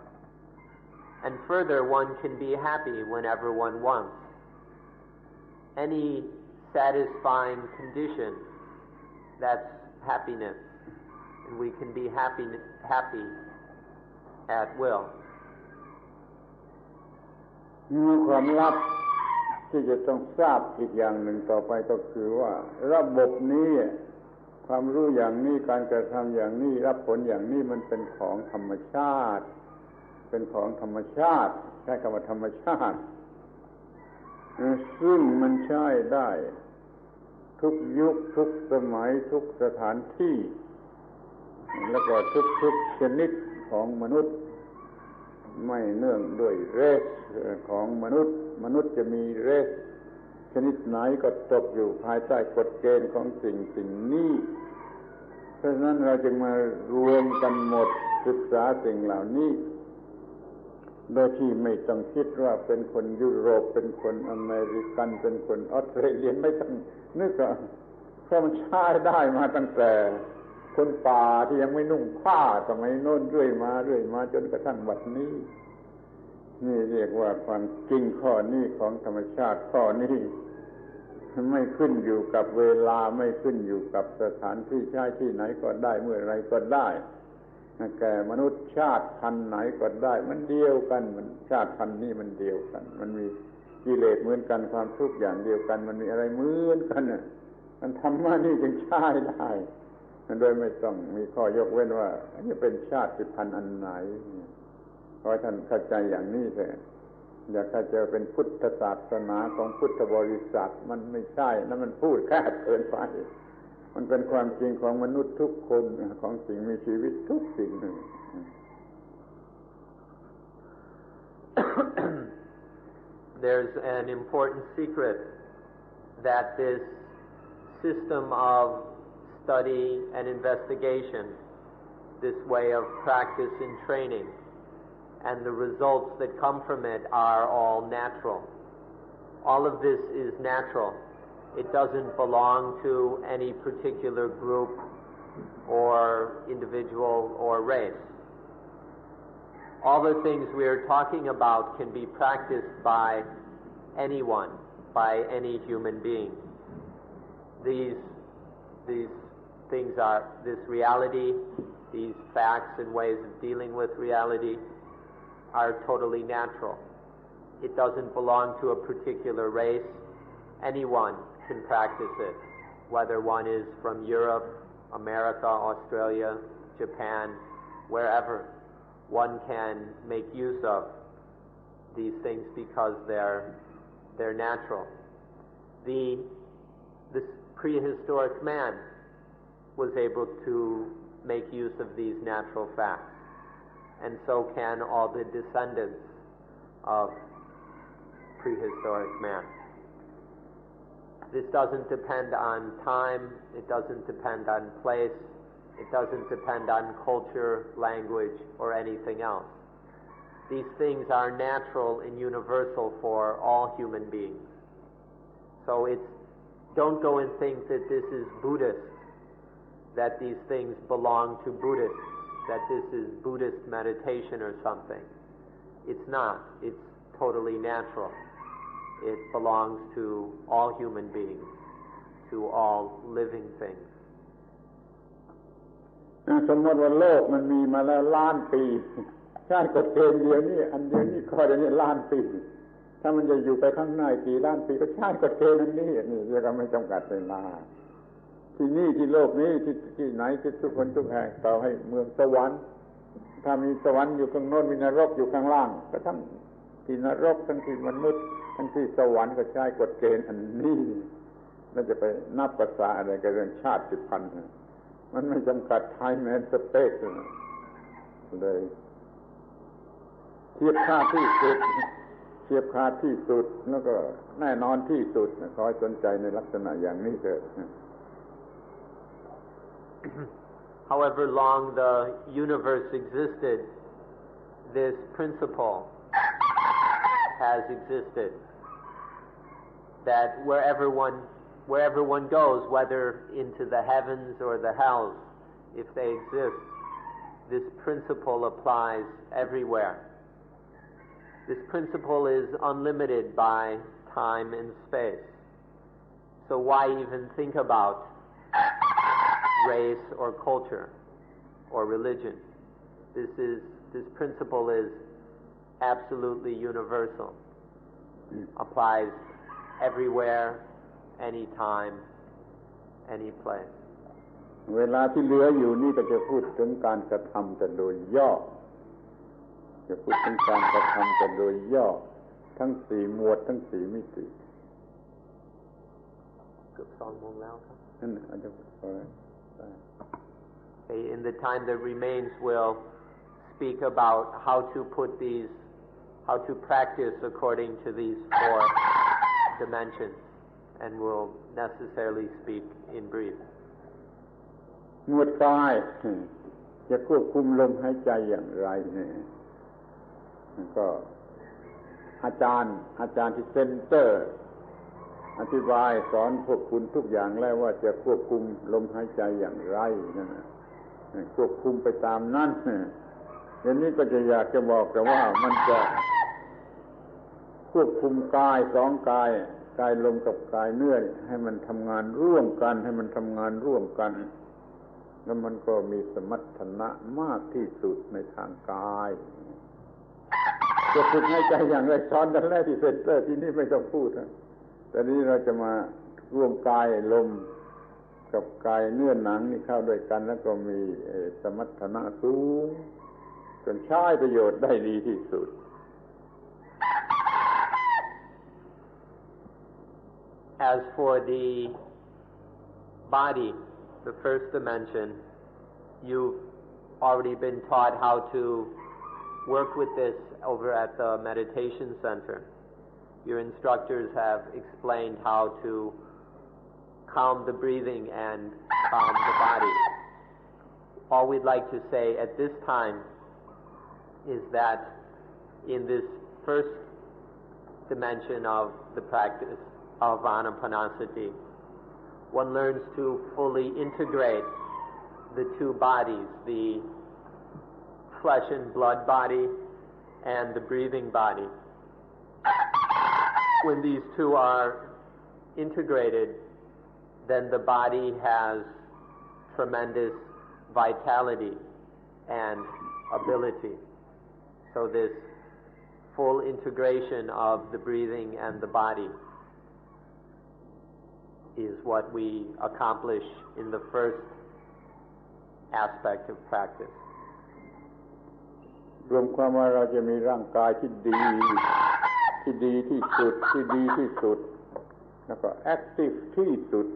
And further, one can be happy whenever one wants. Any satisfying condition, that's happiness. And we can be happy at will. ความลับท ที่จะต้องทราบอีกอย่างหนึ่งต่อไปก็คือว่าระบบนี้ความรู้อย่างนี้การกระทำอย่างนี้รับผลอย่างนี้มันเป็นของธรรมชาติเป็นของธรรมชาติใช้คำว่าธรรมชาติซึ่งมันใช้ได้ทุกยุคทุกสมัยทุกสถานที่แล้วก็ทุกชนิดของมนุษย์ไม่เนื่องด้วยเรสของมนุษย์จะมีเรสชนิดไหนก็ตกอยู่ภายใต้กฎเกณฑ์ของสิ่งนี้เพราะฉะนั้นเราจึงมารวมกันหมดศึกษาสิ่งเหล่านี้โดยที่ไม่ต้องคิดว่าเป็นคนยุโรปเป็นคนอเมริกันเป็นคนออสเตรเลียไม่ต้องนึกว่าเพราะมันใช้ได้มาตั้งแต่คนป่าที่ยังไม่นุ่งผ้าสมัยโน้นเรื่อยมาจนกระทั่งบัดนี้นี่เรียกว่าความจริงข้อนี้ของธรรมชาติข้อนี้ไม่ขึ้นอยู่กับเวลาไม่ขึ้นอยู่กับสถานที่ใช้ที่ไหนก็ได้เมื่อไรก็ได้แก่มนุษย์ชาติพันธุ์ไหนก็ได้มันเดียวกันมันชาติพันธุ์นี้มันเดียวกันมันมีกิเลสเหมือนกันความทุกข์อย่างเดียวกันมันมีอะไรเหมือนกันน่ะมันธรรมะนี่จึงใช้ได้โดยไม่ต้องมีข้อยกเว้นว่าจะเป็นชาติพันธุ์อันไหนขอให้ท่านเข้าใจอย่างนี้เถอะอย่าเข้าใจเป็นพุทธศาสนาของพุทธบริษัทมันไม่ใช่นั่นมันพูดแค่เกินไปมันเป็นความจริงของมนุษย์ทุกคนของสิ่งมีชีวิตทุกสิ่งหนึ่ง There's an important secret that this system of study and investigation, this way of practice and training, and the results that come from it are all natural. All of this is natural. It doesn't belong to any particular group or individual or race. All the things we are talking about can be practiced by anyone, by any human being. These things are, this reality, these facts and ways of dealing with reality are totally natural. It doesn't belong to a particular race. Anyone can practice it, whether one is from Europe, America, Australia, Japan, wherever. One can make use of these things because they're natural. This prehistoric man was able to make use of these natural facts, and so can all the descendants of prehistoric man. This doesn't depend on time, it doesn't depend on place, it doesn't depend on culture, language, or anything else. These things are natural and universal for all human beings. So don't go and think that this is Buddhist, that these things belong to Buddhists, that this is Buddhist meditation or something. It's not. It's totally natural. It belongs to all human beings, to all living things. สมมติว่าโลกมันมีมาแล้วล้านปีชาติกฎเกณฑ์เดียวนี้อันเดียวนี้ข้อเดียวนี้ล้านปีถ้ามันจะอยู่ไปข้างหน้ากี่ล้านปีก็ชาติกฎเกณฑ์อันนี้นี่เราไม่จำกัดเวลาที่นี่ที่โลกนี้ที่ไหนที่ทุกคนทุกแห่งต่อให้เมืองสวรรค์ถ้ามีสวรรค์อยู่ข้างโน้นมีนรกอยู่ข้างล่างก็ทั้งที่นรกทั้งที่มนุษย์ทั้งที่สวรรค์ก็ใช้กฎเกณฑ์อันนี้แล้วจะไปนับภาษาอะไรกับเรื่องชาติพันธุ์มันไม่จำกัดไทม์แอนด์สเปซเลยเทียบค่าที่สุดแล้วก็แน่นอนที่สุดขอให้สนใจในลักษณะอย่างนี้เถิด However long the universe existed, this principle has existed, that wherever one goes, whether into the heavens or the hells, if they exist, this principle applies everywhere. This principle is unlimited by time and space. So why even think about race or culture or religion? This principle is absolutely universal, applies everywhere, anytime, any place. เวลาที่เหลืออยู่นี่ก็จะพูดถึงการกระทำแต่โดยย่อจะพูดถึงการกระทำแต่โดยย่อทั้งสี่หมวดทั้งสี่มิติเกือบ2 โมงแล้วครับ นั่นอาจจะIn the time that remains, we'll speak about how to practice according to these 4 dimensions, and we'll necessarily speak in brief. หมวดกายจะควบคุมลมหายใจอย่างไรเนี่ยก็อาจารย์ที่เซ็นเตอร์อธิบายสอนพวกคุณทุกอย่างแล้วว่าจะควบคุมลมหายใจอย่างไรนั่นน่ะควบคุมไปตามนั้นเดี๋ยวนี้ก็จะอยากจะบอกแต่ว่ามันจะควบคุมกาย2 กายลมกับกายเนื้อให้มันทำงานร่วมกันแล้วมันก็มีสมรรถนะมากที่สุดในทางกายจะฝึกหายใจอย่างไรสอนกันแล้วที่เซ็นเตอร์ที่นี่ไม่ต้องพูดนะแต่นี้เราจะมาร่วมกายลมกับกายเนื้อหนังนี่เข้าด้วยกันแล้วก็มีสมรรถนะสูงจนใช้ประโยชน์ได้ดีที่สุด As for the body, the first dimension, you've already been taught how to work with this over at the meditation center. Your instructors have explained how to calm the breathing and calm the body. All we'd like to say at this time is that in this first dimension of the practice of Anapanasati, one learns to fully integrate the 2 bodies, the flesh and blood body and the breathing body. When these 2 are integrated, then the body has tremendous vitality and ability. So this full integration of the breathing and the body is what we accomplish in the first aspect of practice. รวมความว่าเราจะมีร่างกายที่ดีที่สุดแล้วก็แอคทีฟที่สุด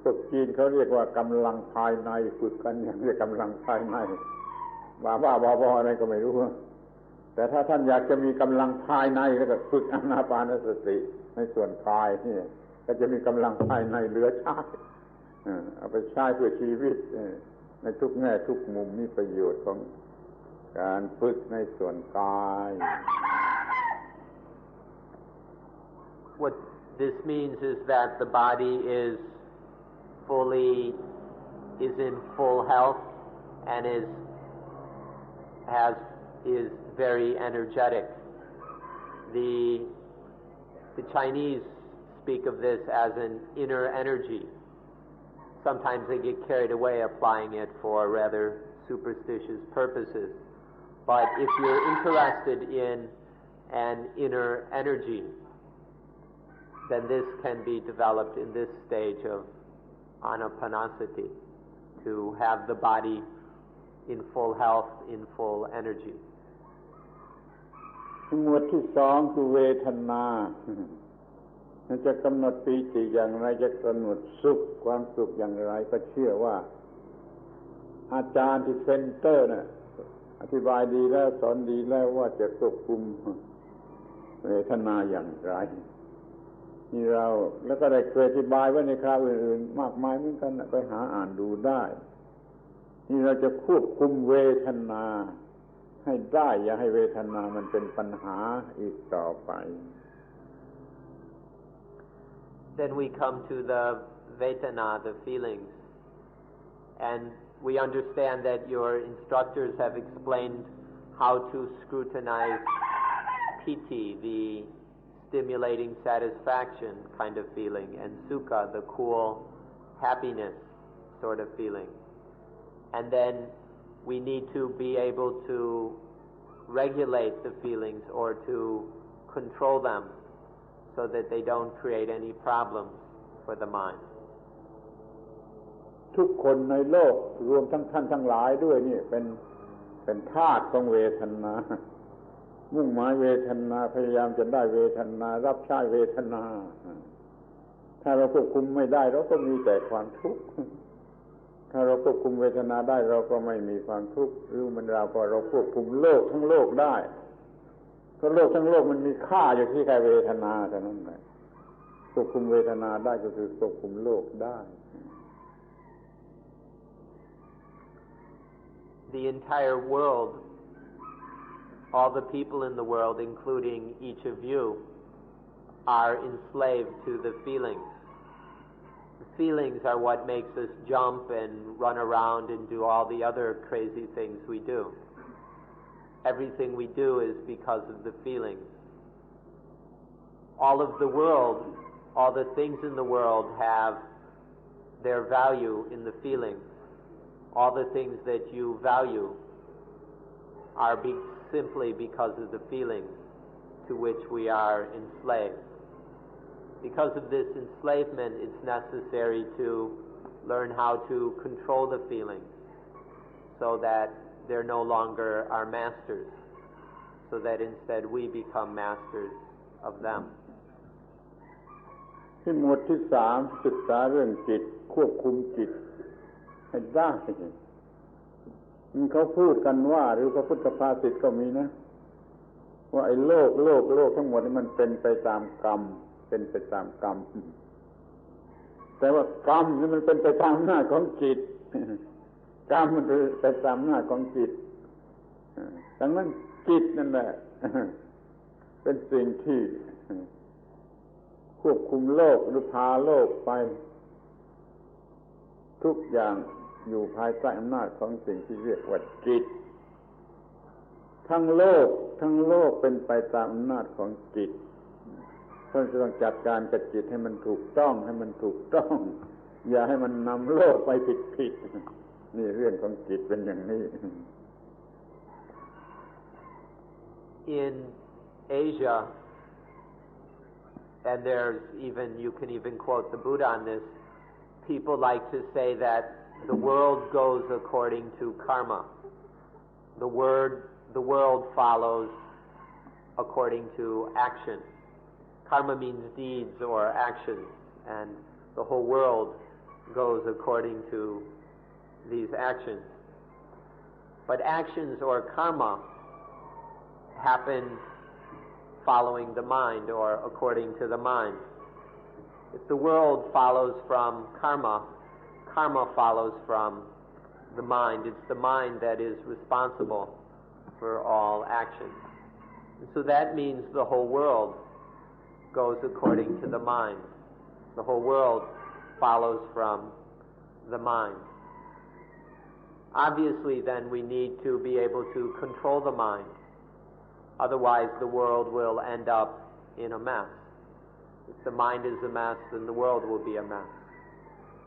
พวกจีนเขาเรียกว่ากำลังภายในฝึกกันอย่างเรียกกำลังภายในบ้าอะไรก็ไม่รู้แต่ถ้าท่านอยากจะมีกำลังภายในแล้วก็ฝึกอานาปานสติในส่วนกายนี่ก็จะมีกำลังภายในเหลือใช้เอาไปใช้เพื่อชีวิตในทุกแง่ทุกมุมนี่ประโยชน์ของการฝึกในส่วนกาย What this means is that the body is in full health and is very energetic. The Chinese speak of this as an inner energy. Sometimes they get carried away applying it for rather superstitious purposes. But if you're interested in an inner energy, then this can be developed in this stage of Anapanasati, to have the body in full health, in full energy. หมวดที่2คือเวทนาจะกำหนดปีติอย่างไรจะกำหนดสุขความสุขอย่างไรก็เชื่อว่าอาจารย์ที่เซ็นเตอร์น่ะอธิบายดีแล้วสอนดีแล้วว่าจะควบคุมเวทนาอย่างไรนี่เราแล้วก็ได้เคยอธิบายไว้ในคราวอื่นๆมากมายเหมือนกันไปหาอ่านดูได้นี่เราจะควบคุมเวทนาให้ได้อย่าให้เวทนามันเป็นปัญหาอีกต่อไป Then we come to the Vedana, the feelings, and we understand that your instructors have explained how to scrutinize piti, the stimulating satisfaction kind of feeling, and sukha, the cool happiness sort of feeling. And then we need to be able to regulate the feelings or to control them so that they don't create any problems for the mind. ทุกคนในโลกรวมทั้งท่านทั้งหลายด้วยนี่เป็นทาสของเวทนามุ่งหมายเวทนาพยายามจะได้เวทนารับใช้เวทนาถ้าเราควบคุมไม่ได้เราก็มีแต่ความทุกข์ถ้าเราควบคุมเวทนาได้เราก็ไม่มีความทุกข์หรือมันเราพอเราควบคุมโลกทั้งโลกได้เพราะโลกทั้งโลกมันมีค่าอยู่ที่แค่เวทนาเท่านั้นแหละควบคุมเวทนาได้ก็คือควบคุมโลกได้ The entire world, all the people in the world, including each of you, are enslaved to the feelings. The feelings are what makes us jump and run around and do all the other crazy things we do. Everything we do is because of the feelings. All of the world, all the things in the world have their value in the feelings. All the things that you value are simply because of the feelings to which we are enslaved. Because of this enslavement, it's necessary to learn how to control the feelings so that they're no longer our masters, so that instead we become masters of them. ที่หมวดที่3ศึกษาเรื่องจิตควบคุมจิตให้ได้เขาพูดกันว่าหรือพระพุทธภาษิตก็มีนะว่าไอ้โลกทั้งหมดนี่มันเป็นไปตามกรรมเป็นไปตามกรรมแต่ว่ากรรมนี่มันเป็นไปตามอำนาจของจิตกรรมมันเป็นไปตามอำนาจของจิตดังนั้นจิตนั่นแหละเป็นสิ่งที่ควบคุมโลกหรือพาโลกไปทุกอย่างอยู่ภายใต้อำนาจของสิ่งที่เรียกว่าจิตทั้งโลกเป็นไปตามอำนาจของจิตเพราะฉะนั้นต้องจัดการกับจิตให้มันถูกต้องอย่าให้มันนำโลกไปผิดนี่เรื่องของจิตเป็นอย่างนี้ In Asia, and there's even, you can even quote the Buddha on this, people like to say that the world goes according to karma. The world follows according to action. Karma means deeds or actions, and the whole world goes according to these actions. But actions or karma happen following the mind or according to the mind. If the world follows from karma, karma follows from the mind. It's the mind that is responsible for all actions. And so that means the whole world goes according to the mind. The whole world follows from the mind. Obviously, then, we need to be able to control the mind. Otherwise, the world will end up in a mess. If the mind is a mess, then the world will be a mess.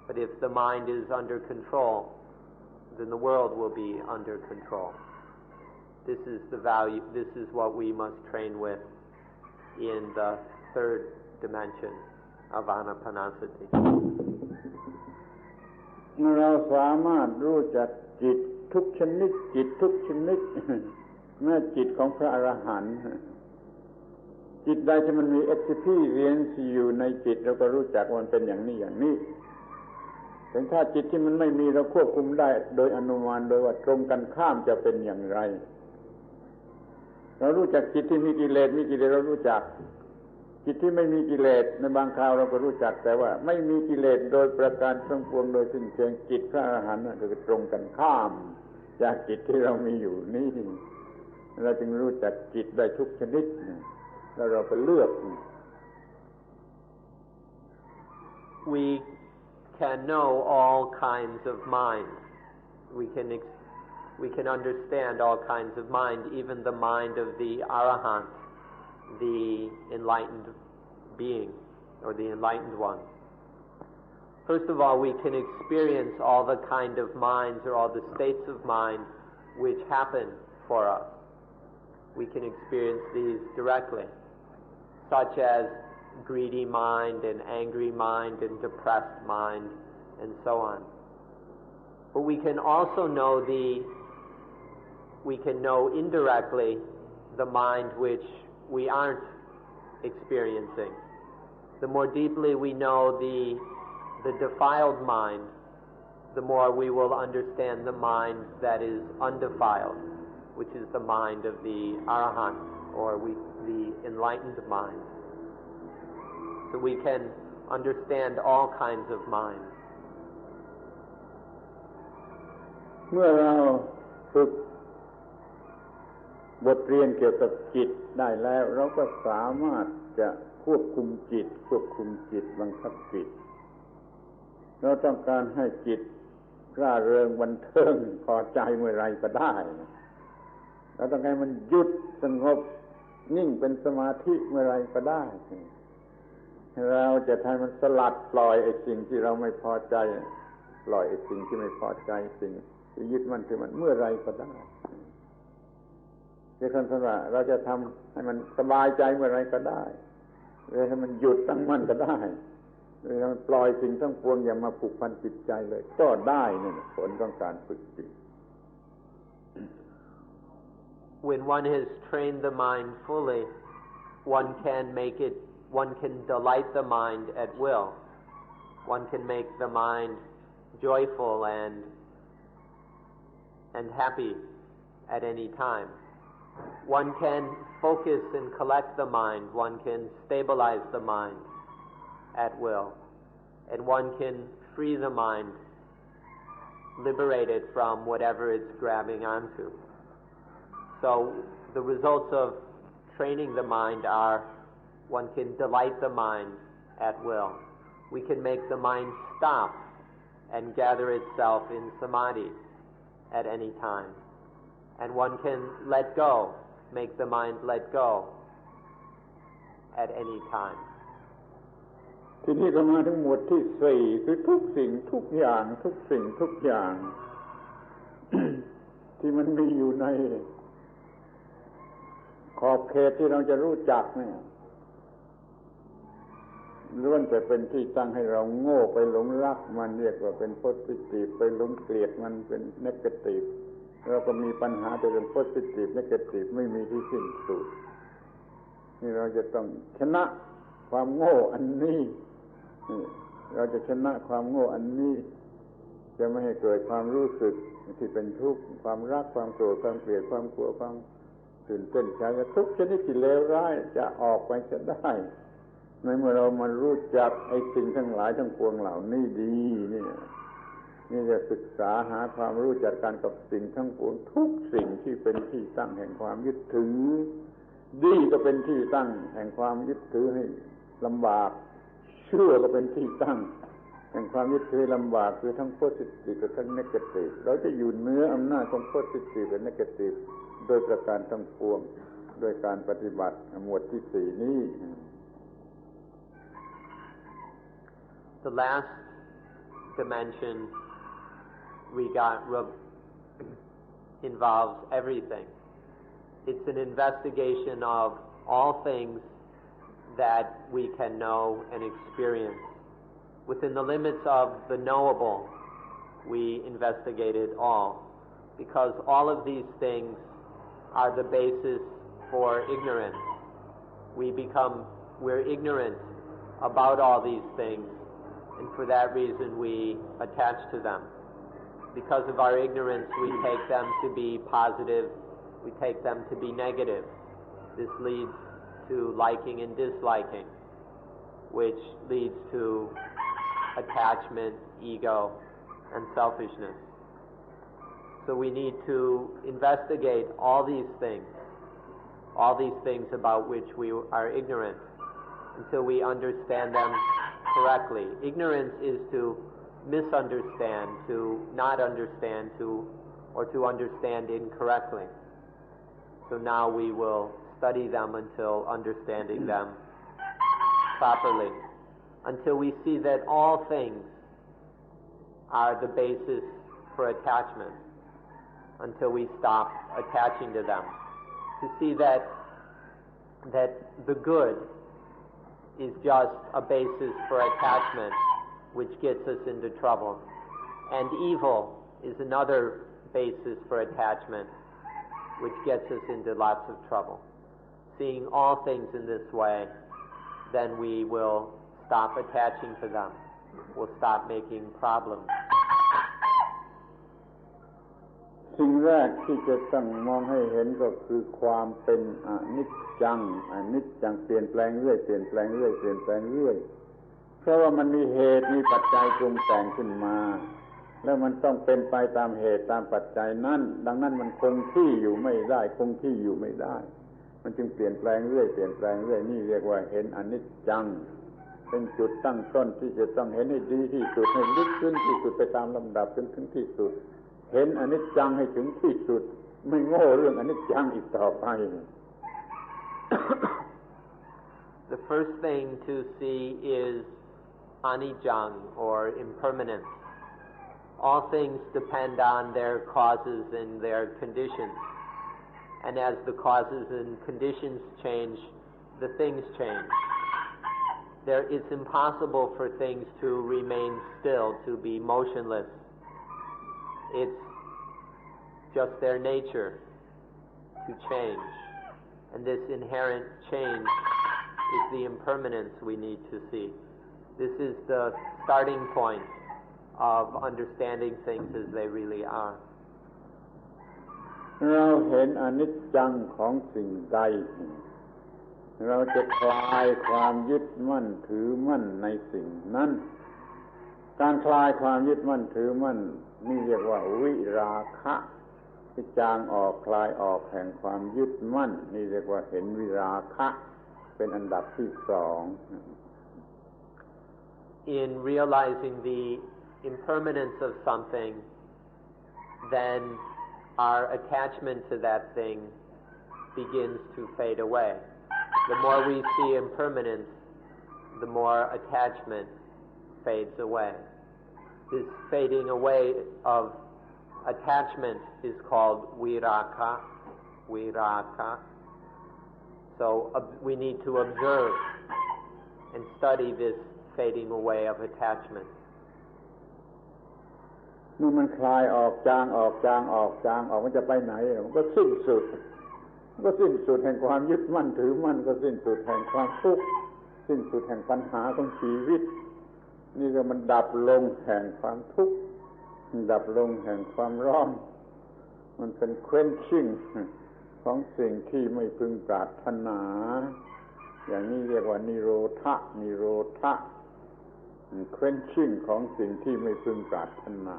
But if the mind is under control, then the world will be under control. This is the value, this is what we must train with in the third dimension of Anapanasati. เราสามารถรู้จักจิตทุกชนิดจิตทุกชนิดแม้จิตของพระอรหันต์จิตใดที่มันมี experience อยู่ในจิตเราก็รู้จักว่ามันเป็นอย่างนี้แต่ถ้าจิตที่มันไม่มีเราควบคุมได้โดยอนุมานโดยว่าตรงกันข้ามจะเป็นอย่างไรเรารู้จักจิตที่มีกิเลสเรารู้จักจิตที่ไม่มีกิเลสในบางคราวเราก็รู้จักแต่ว่าไม่มีกิเลสโดยประการทั้งปวงโดยสิ้นเชิงจิตพระอรหันต์ก็ตรงกันข้ามจากจิตที่เรามีอยู่นี่เราจึงรู้จักจิตได้ทุกชนิดแล้วเราไปเลือก We can know all kinds of mind. We can understand all kinds of mind, even the mind of the Arahant, the enlightened being or the enlightened one. First of all, we can experience all the kind of minds or all the states of mind which happen for us. We can experience these directly. such as greedy mind and angry mind and depressed mind and so on. But we can also know indirectly the mind which we aren't experiencing. The more deeply we know the defiled mind, the more we will understand the mind that is undefiled, which is the mind of the Arahant, or the enlightened mind. So we can understand all kinds of minds. เมื่อเราฝึกบทเรียนเกี่ยวกับจิตได้แล้วเราก็สามารถจะควบคุมจิตบังคับจิตเราต้องการให้จิตร่าเริงบันเทิงพอใจเมื่อไรก็ได้เราต้องการมันหยุดสงบนิ่งเป็นสมาธิเมื่อไรก็ได้เราจะทำมันสลัดปล่อยไอ้สิ่งที่เราไม่พอใจปล่อยไอ้สิ่งที่ไม่พอใจสิ่งที่ยึดมั่นถือมันเมื่อไรก็ได้คือท่านว่าเราจะทำให้มันสบายใจเมื่อไรก็ได้หรือให้มันหยุดตั้งมั่นก็ได้หรือมันปล่อยสิ่งทั้งปวงอย่ามาผูกพันจิตใจเลยก็ได้นี่ผลของการฝึกจิต When one has trained the mind fully, one can delight the mind at will. One can make the mind joyful and happy at any time. One can focus and collect the mind. One can stabilize the mind at will. And one can free the mind, liberate it from whatever it's grabbing onto. So the results of training the mind are one can delight the mind at will. We can make the mind stop and gather itself in samadhi at any time. And one can let go, make the mind let go at any time. ทีนี้ก็มาถึงหมวดที่สี่คือทุกสิ่งทุกอย่าง ที่มันมีอยู่ในขอบเขตที่เราจะรู้จักเนี่ยล้วนแต่เป็นที่ตั้งให้เราโง่ไปหลงรักมันเรียกว่าเป็นโพสิทีฟไปหลงเกลียดมันเป็นเนกาทีฟเราก็มีปัญหาแต่เรื่องโพสิทีฟเนกาทีฟไม่มีที่สิ้นสุดนี่เราจะต้องชนะความโง่อันนี้เราจะชนะความโง่อันนี้จะไม่ให้เกิดความรู้สึกที่เป็นทุกข์ความรักความโกรธความเกลียดความกลัวความตื่นเต้นใจทุกชนิดที่เลวร้ายจะออกไปจะได้ในเมื่อเรามารู้จักไอ้สิ่งทั้งหลายทั้งปวงเหล่านี้ดีนี่จะศึกษาหาความรู้จักการกับสิ่งทั้งปวงทุกสิ่งที่เป็นที่ตั้งแห่งความยึดถือดีก็เป็นที่ตั้งแห่งความยึดถือให้ลำบากชั่วก็เป็นที่ตั้งแห่งความยึดถือลำบากคือทั้งโพสิทีฟกับทั้งเนกาทีฟเราจะอยู่เหนืออำนาจของโพสิทีฟและเนกาทีฟโดยประการทั้งปวงโดยการปฏิบัติหมวดที่สี่นี้ The last dimension involves everything. It's an investigation of all things that we can know and experience. Within the limits of the knowable, we investigate it all, because all of these things are the basis for ignorance. We're ignorant about all these things, and for that reason we attach to them. Because of our ignorance, we take them to be positive, we take them to be negative. This leads to liking and disliking, which leads to attachment, ego, and selfishness. So we need to investigate all these things about which we are ignorant, until we understand them correctly. Ignorance is to misunderstand, to not understand, or to understand incorrectly. So now we will study them until understanding them properly, until we see that all things are the basis for attachment, until we stop attaching to them. To see that the good is just a basis for attachment, which gets us into trouble. And evil is another basis for attachment, which gets us into lots of trouble. Seeing all things in this way, then we will stop attaching to them. We'll stop making problems. สิ่งแรกที่จะต้องมองให้เห็นก็คือความเป็นอนิจจังเปลี่ยนแปลงเรื่อยเพราะว่ามันมีเหตุมีปัจจัยปรุงแต่งขึ้นมาแล้วมันต้องเป็นไปตามเหตุตามปัจจัยนั้นดังนั้นมันคงที่อยู่ไม่ได้มันจึงเปลี่ยนแปลงเรื่อยนี่เรียกว่าเห็นอนิจจังเป็นจุดตั้งต้นที่จะต้องเห็นให้ดีที่สุดให้ลึกซึ้งที่สุดไปตามลำดับจนถึงที่สุดเห็นอนิจจังให้ถึงที่สุดไม่โง่เรื่องอนิจจังอีกต่อไป The first thing to see is anicca or impermanence. All things depend on their causes and their conditions. And as the causes and conditions change, the things change. It's impossible for things to remain still, to be motionless. It's just their nature to change. And this inherent change is the impermanence we need to see. This is the starting point of understanding things as they really are. เราเห็นอนิจจังของสิ่งใดเราจะคลายความยึดมั่นถือมั่นในสิ่งนั้นการคลายความยึดมั่นถือมั่นนี่เรียกว่าวิราคะที่จางออกคลายออกแห่งความยึดมั่นนี่เรียกว่าเห็นวิราคะเป็นอันดับที่สอง In realizing the impermanence of something, then our attachment to that thing begins to fade away. The more we see impermanence, the more attachment fades away. This fading away of attachment is called viraka. So we need to observe and study this fading away of attachment. เมื่อมันคลายออกจางออกมันจะไปไหนมันก็สิ้นสุดแห่งความยึดมั่นถือมั่นก็สิ้นสุดแห่งความทุกข์สิ้นสุดแห่งปัญหาของชีวิตนี่ก็มันดับลงแห่งความทุกข์ดับลงแห่งความร้อนมันเป็น quenching ของสิ่งที่ไม่พึงปรารถนาอย่างนี้เรียกว่านิโรธะ quenching ของสิ่งที่ไม่พึงปรารถนา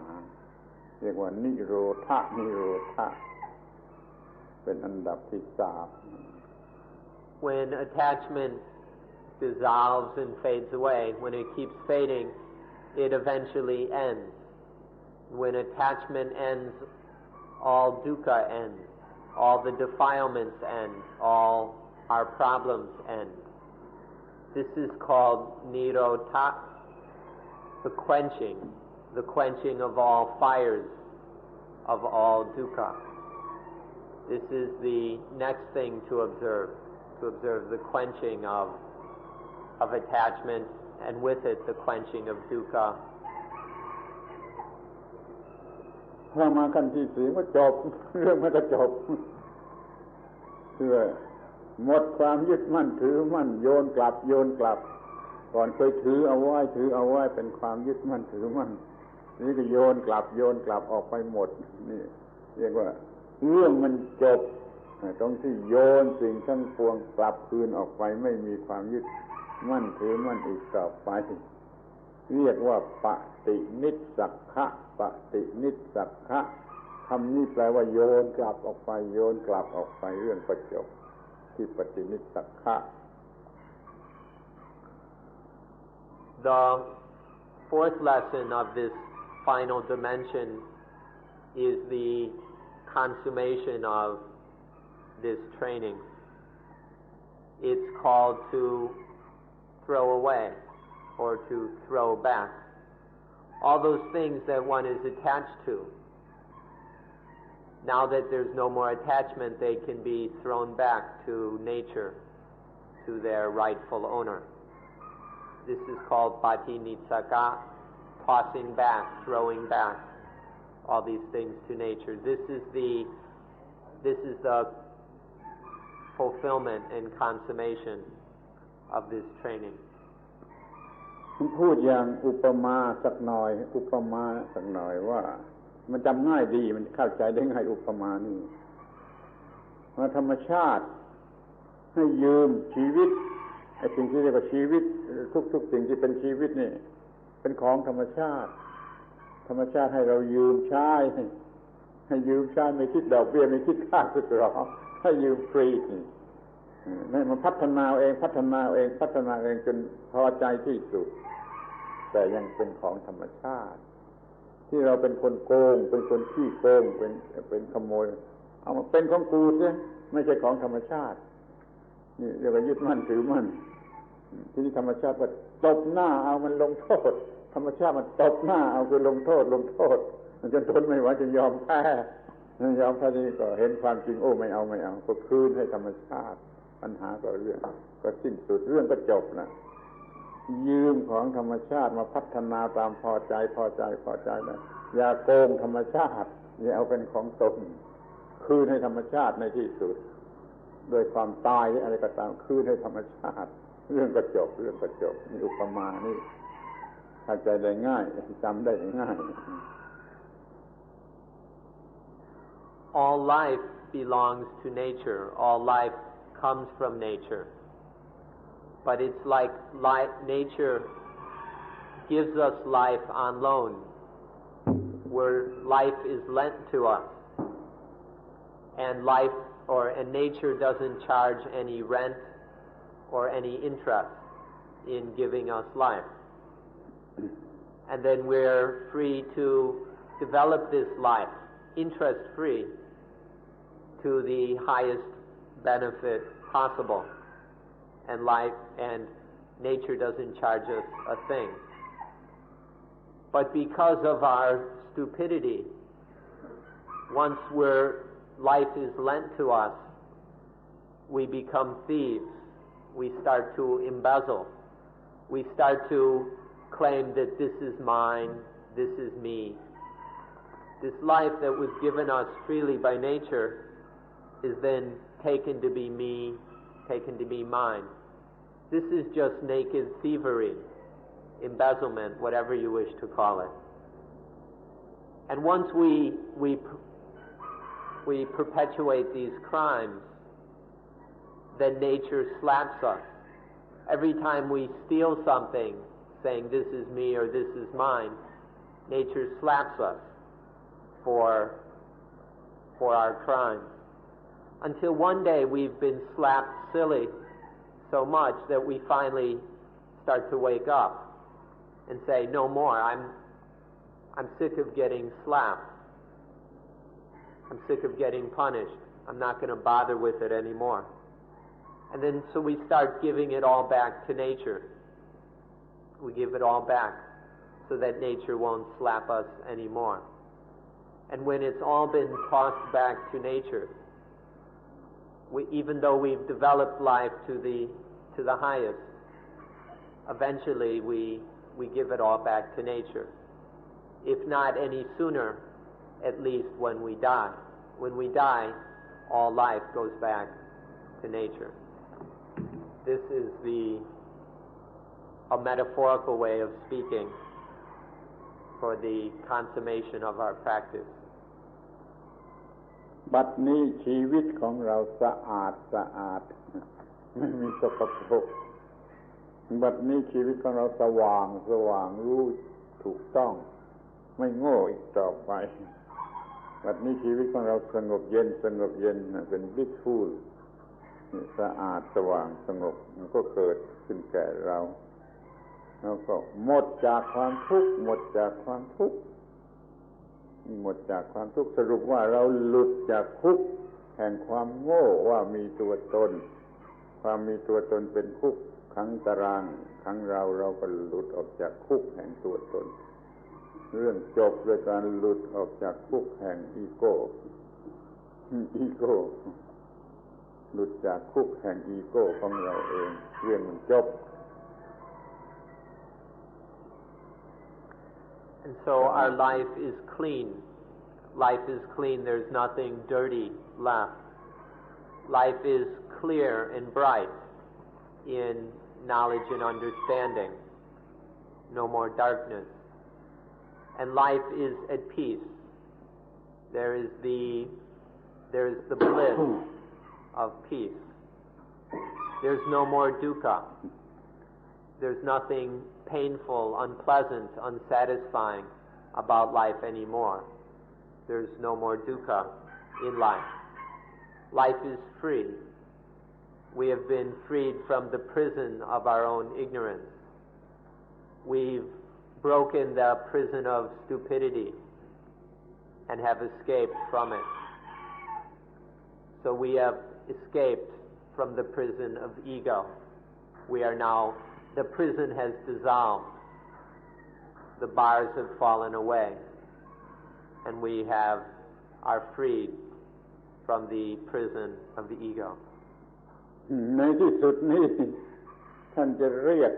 เรียกว่านิโรธะเป็นอันดับที่สาม When attachment dissolves and fades away, when it keeps fading, it eventually ends. When attachment ends, all dukkha ends, all the defilements end, all our problems end. This is called nirodha, the quenching of all fires, of all dukkha. This is the next thing to observe the quenching of attachment, and with it the quenching of dukkha. พอมาขั้นที่สี่ก็จบเรื่องมันก็จบเพื่อหมดความยึดมั่นถือมั่นโยนกลับก่อนเคยถือเอาไว้เป็นความยึดมั่นถือมั่นนี่ก็โยนกลับออกไปหมดนี่เรียกว่าเรื่องมันจบตรงที่โยนสิ่งทั้งปวงกลับคืนออกไปไม่มีความยึดมั่นถือมั่นอีกต่อไปเรียกว่าปฏินิสสักขะคำนี้แปลว่าโยนกลับออกไปเรื่องก็จบที่ปฏินิสสักขะ The fourth lesson of this final dimension is the consummation of this training. It's called to throw away or to throw back all those things that one is attached to. Now that there's no more attachment, they can be thrown back to nature, to their rightful owner. This is called patinitsaka, tossing back, throwing back all these things to nature. This is the fulfillment and consummation of this training. พูดอย่างอุปมาสักหน่อยว่ามันจำง่ายดีมันเข้าใจได้ง่ายอุปมานี่ว่าธรรมชาติให้ยืมชีวิตไอ้สิ่งที่เรียกว่าชีวิตทุกสิ่งที่เป็นชีวิตนี่เป็นของธรรมชาติให้เรายืมใช้ให้ยืมใช้ไม่คิดดอกเบี้ยไม่คิดค่าสึกหรอกให้ยืมฟรีนี่มันพัฒนาเองจนพอใจที่สุดแต่ยังเป็นของธรรมชาติที่เราเป็นคนโกงเป็นคนขี้โกงเป็นขโมยเอามาเป็นของกูซิไม่ใช่ของธรรมชาตินี่เรียกว่ายึดมั่นถือมั่นที่นี่ธรรมชาติว่าตบหน้าเอามันลงโทษธรรมชาติมันตบหน้าเอาคือลงโทษมันจนทนไม่ไหวจนยอมแพ้นี่ก็เห็นความจริงโอ้ไม่เอาก็คืนให้ธรรมชาติปัญหาก็เรื่องก็สิ้นสุดเรื่องก็จบนะยืมของธรรมชาติมาพัฒนาตามพอใจนะอย่าโกงธรรมชาติอย่าเอาเป็นของตนคืนให้ธรรมชาติในที่สุดโดยความตายหรืออะไรก็ตามคืนให้ธรรมชาติเรื่องก็จบนี่อุปมานี่เข้าใจได้ง่ายจำได้ง่าย All life belongs to nature. All life comes from nature. But it's like nature gives us life on loan, where life is lent to us. And nature doesn't charge any rent or any interest in giving us life. And then we're free to develop this life, interest-free, to the highest benefit possible. And nature doesn't charge us a thing. But because of our stupidity, once life is lent to us, we become thieves. We start to embezzle. We start to claim that this is mine, this is me. This life that was given us freely by nature is then taken to be me, taken to be mine. This is just naked thievery, embezzlement, whatever you wish to call it. And once we perpetuate these crimes, then nature slaps us. Every time we steal something, saying this is me or this is mine, nature slaps us for our crimes. Until one day we've been slapped silly so much that we finally start to wake up and say, no more, I'm sick of getting slapped. I'm sick of getting punished. I'm not going to bother with it anymore. And then so we start giving it all back to nature. We give it all back so that nature won't slap us anymore. And when it's all been tossed back to nature, even though we've developed life to the highest, eventually we give it all back to nature. If not any sooner, at least when we die. When we die, all life goes back to nature. This is a metaphorical way of speaking for the consummation of our practice. บัดนี้ชีวิตของเราสะอาดไม่มีสกปรกบัดนี้ชีวิตของเราสว่างรู้ถูกต้องไม่โง่อีกต่อไปบัดนี้ชีวิตของเราสงบเย็นเป็น blissful สะอาดสว่างสงบมันก็เกิดขึ้นแก่เราแล้วก็หมดจากความทุกข์สรุปว่าเราหลุดจากคุกแห่งความโง่ว่ามีตัวตนความมีตัวตนเป็นคุกขังตารางขังเราก็หลุดออกจากคุกแห่งตัวตนเรื่องจบโดยการหลุดออกจากคุกแห่งอีโก้หลุดจากคุกแห่งอีโก้ของเราเองเรื่องมันจบ And so our life is clean. Life is clean. There's nothing dirty left. Life is clear and bright in knowledge and understanding. No more darkness. And life is at peace. There is the bliss of peace. There's no more dukkha. There's nothing painful, unpleasant, unsatisfying about life anymore. There's no more dukkha in life. Life is free. We have been freed from the prison of our own ignorance. We've broken the prison of stupidity and have escaped from it. So we have escaped from the prison of ego. We are now, the prison has dissolved. The bars have fallen away, and we are freed from the prison of the ego. ในที่สุดนี้ท่านจะเรียก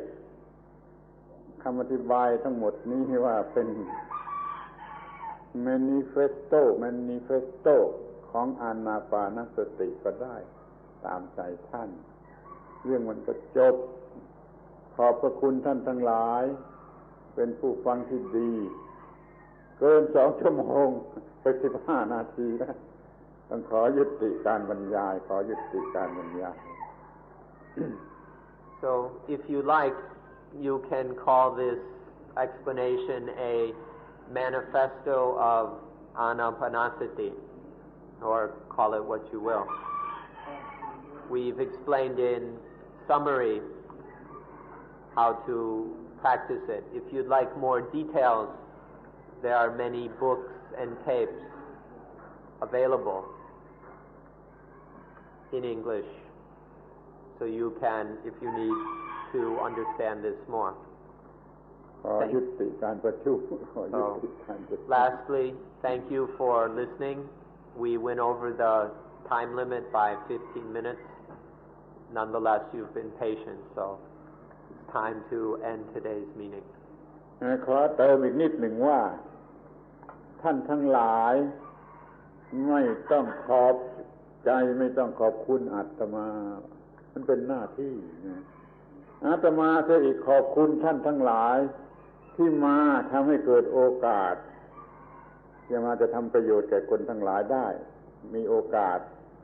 คำอธิบายทั้งหมดนี้ว่าเป็น manifesto ของอานาปานสติก็ได้ตามใจท่านเรื่องมันก็จบขอบพระคุณท่านทั้งหลายเป็นผู้ฟังที่ดีเกิน2 ชั่วโมงไป15 นาทีแล้วต้องขอยุติการบรรยายSo if you like, you can call this explanation a manifesto of Anapanasati, or call it what you will. We've explained in summary how to practice it. If you'd like more details, there are many books and tapes available in English, so you can, if you need to understand this more. Lastly, thank you for listening. We went over the time limit by 15 minutes. Nonetheless, you've been patient, so it's time to end today's meeting. ขอเติมอีกนิดหนึ่งว่าท่านทั้งหลายไม่ต้องขอบใจไม่ต้องขอบคุณอาตมามันเป็นหน้าที่อาตมาจะอีกขอบคุณท่านทั้งหลายที่มาทำให้เกิดโอกาสที่มาจะทำประโยชน์แก่คนทั้งหลายได้มีโอกาส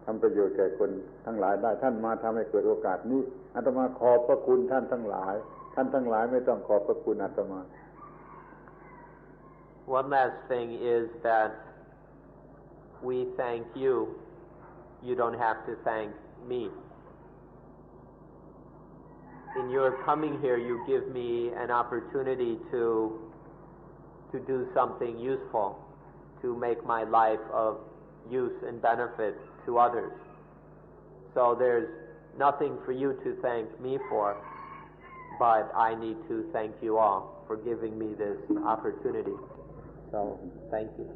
ทำประโยชน์แก่คนทั้งหลายได้ท่านมาทำให้เกิดโอกาสนี้อาตมาขอบพระคุณท่านทั้งหลายท่านทั้งหลายไม่ต้องขอบพระคุณอาตมา One last thing is that we thank you. You don't have to thank me. In your coming here, you give me an opportunity to do something useful, to make my life of use and benefit to others. So there's nothing for you to thank me for, but I need to thank you all for giving me this opportunity. So, thank you.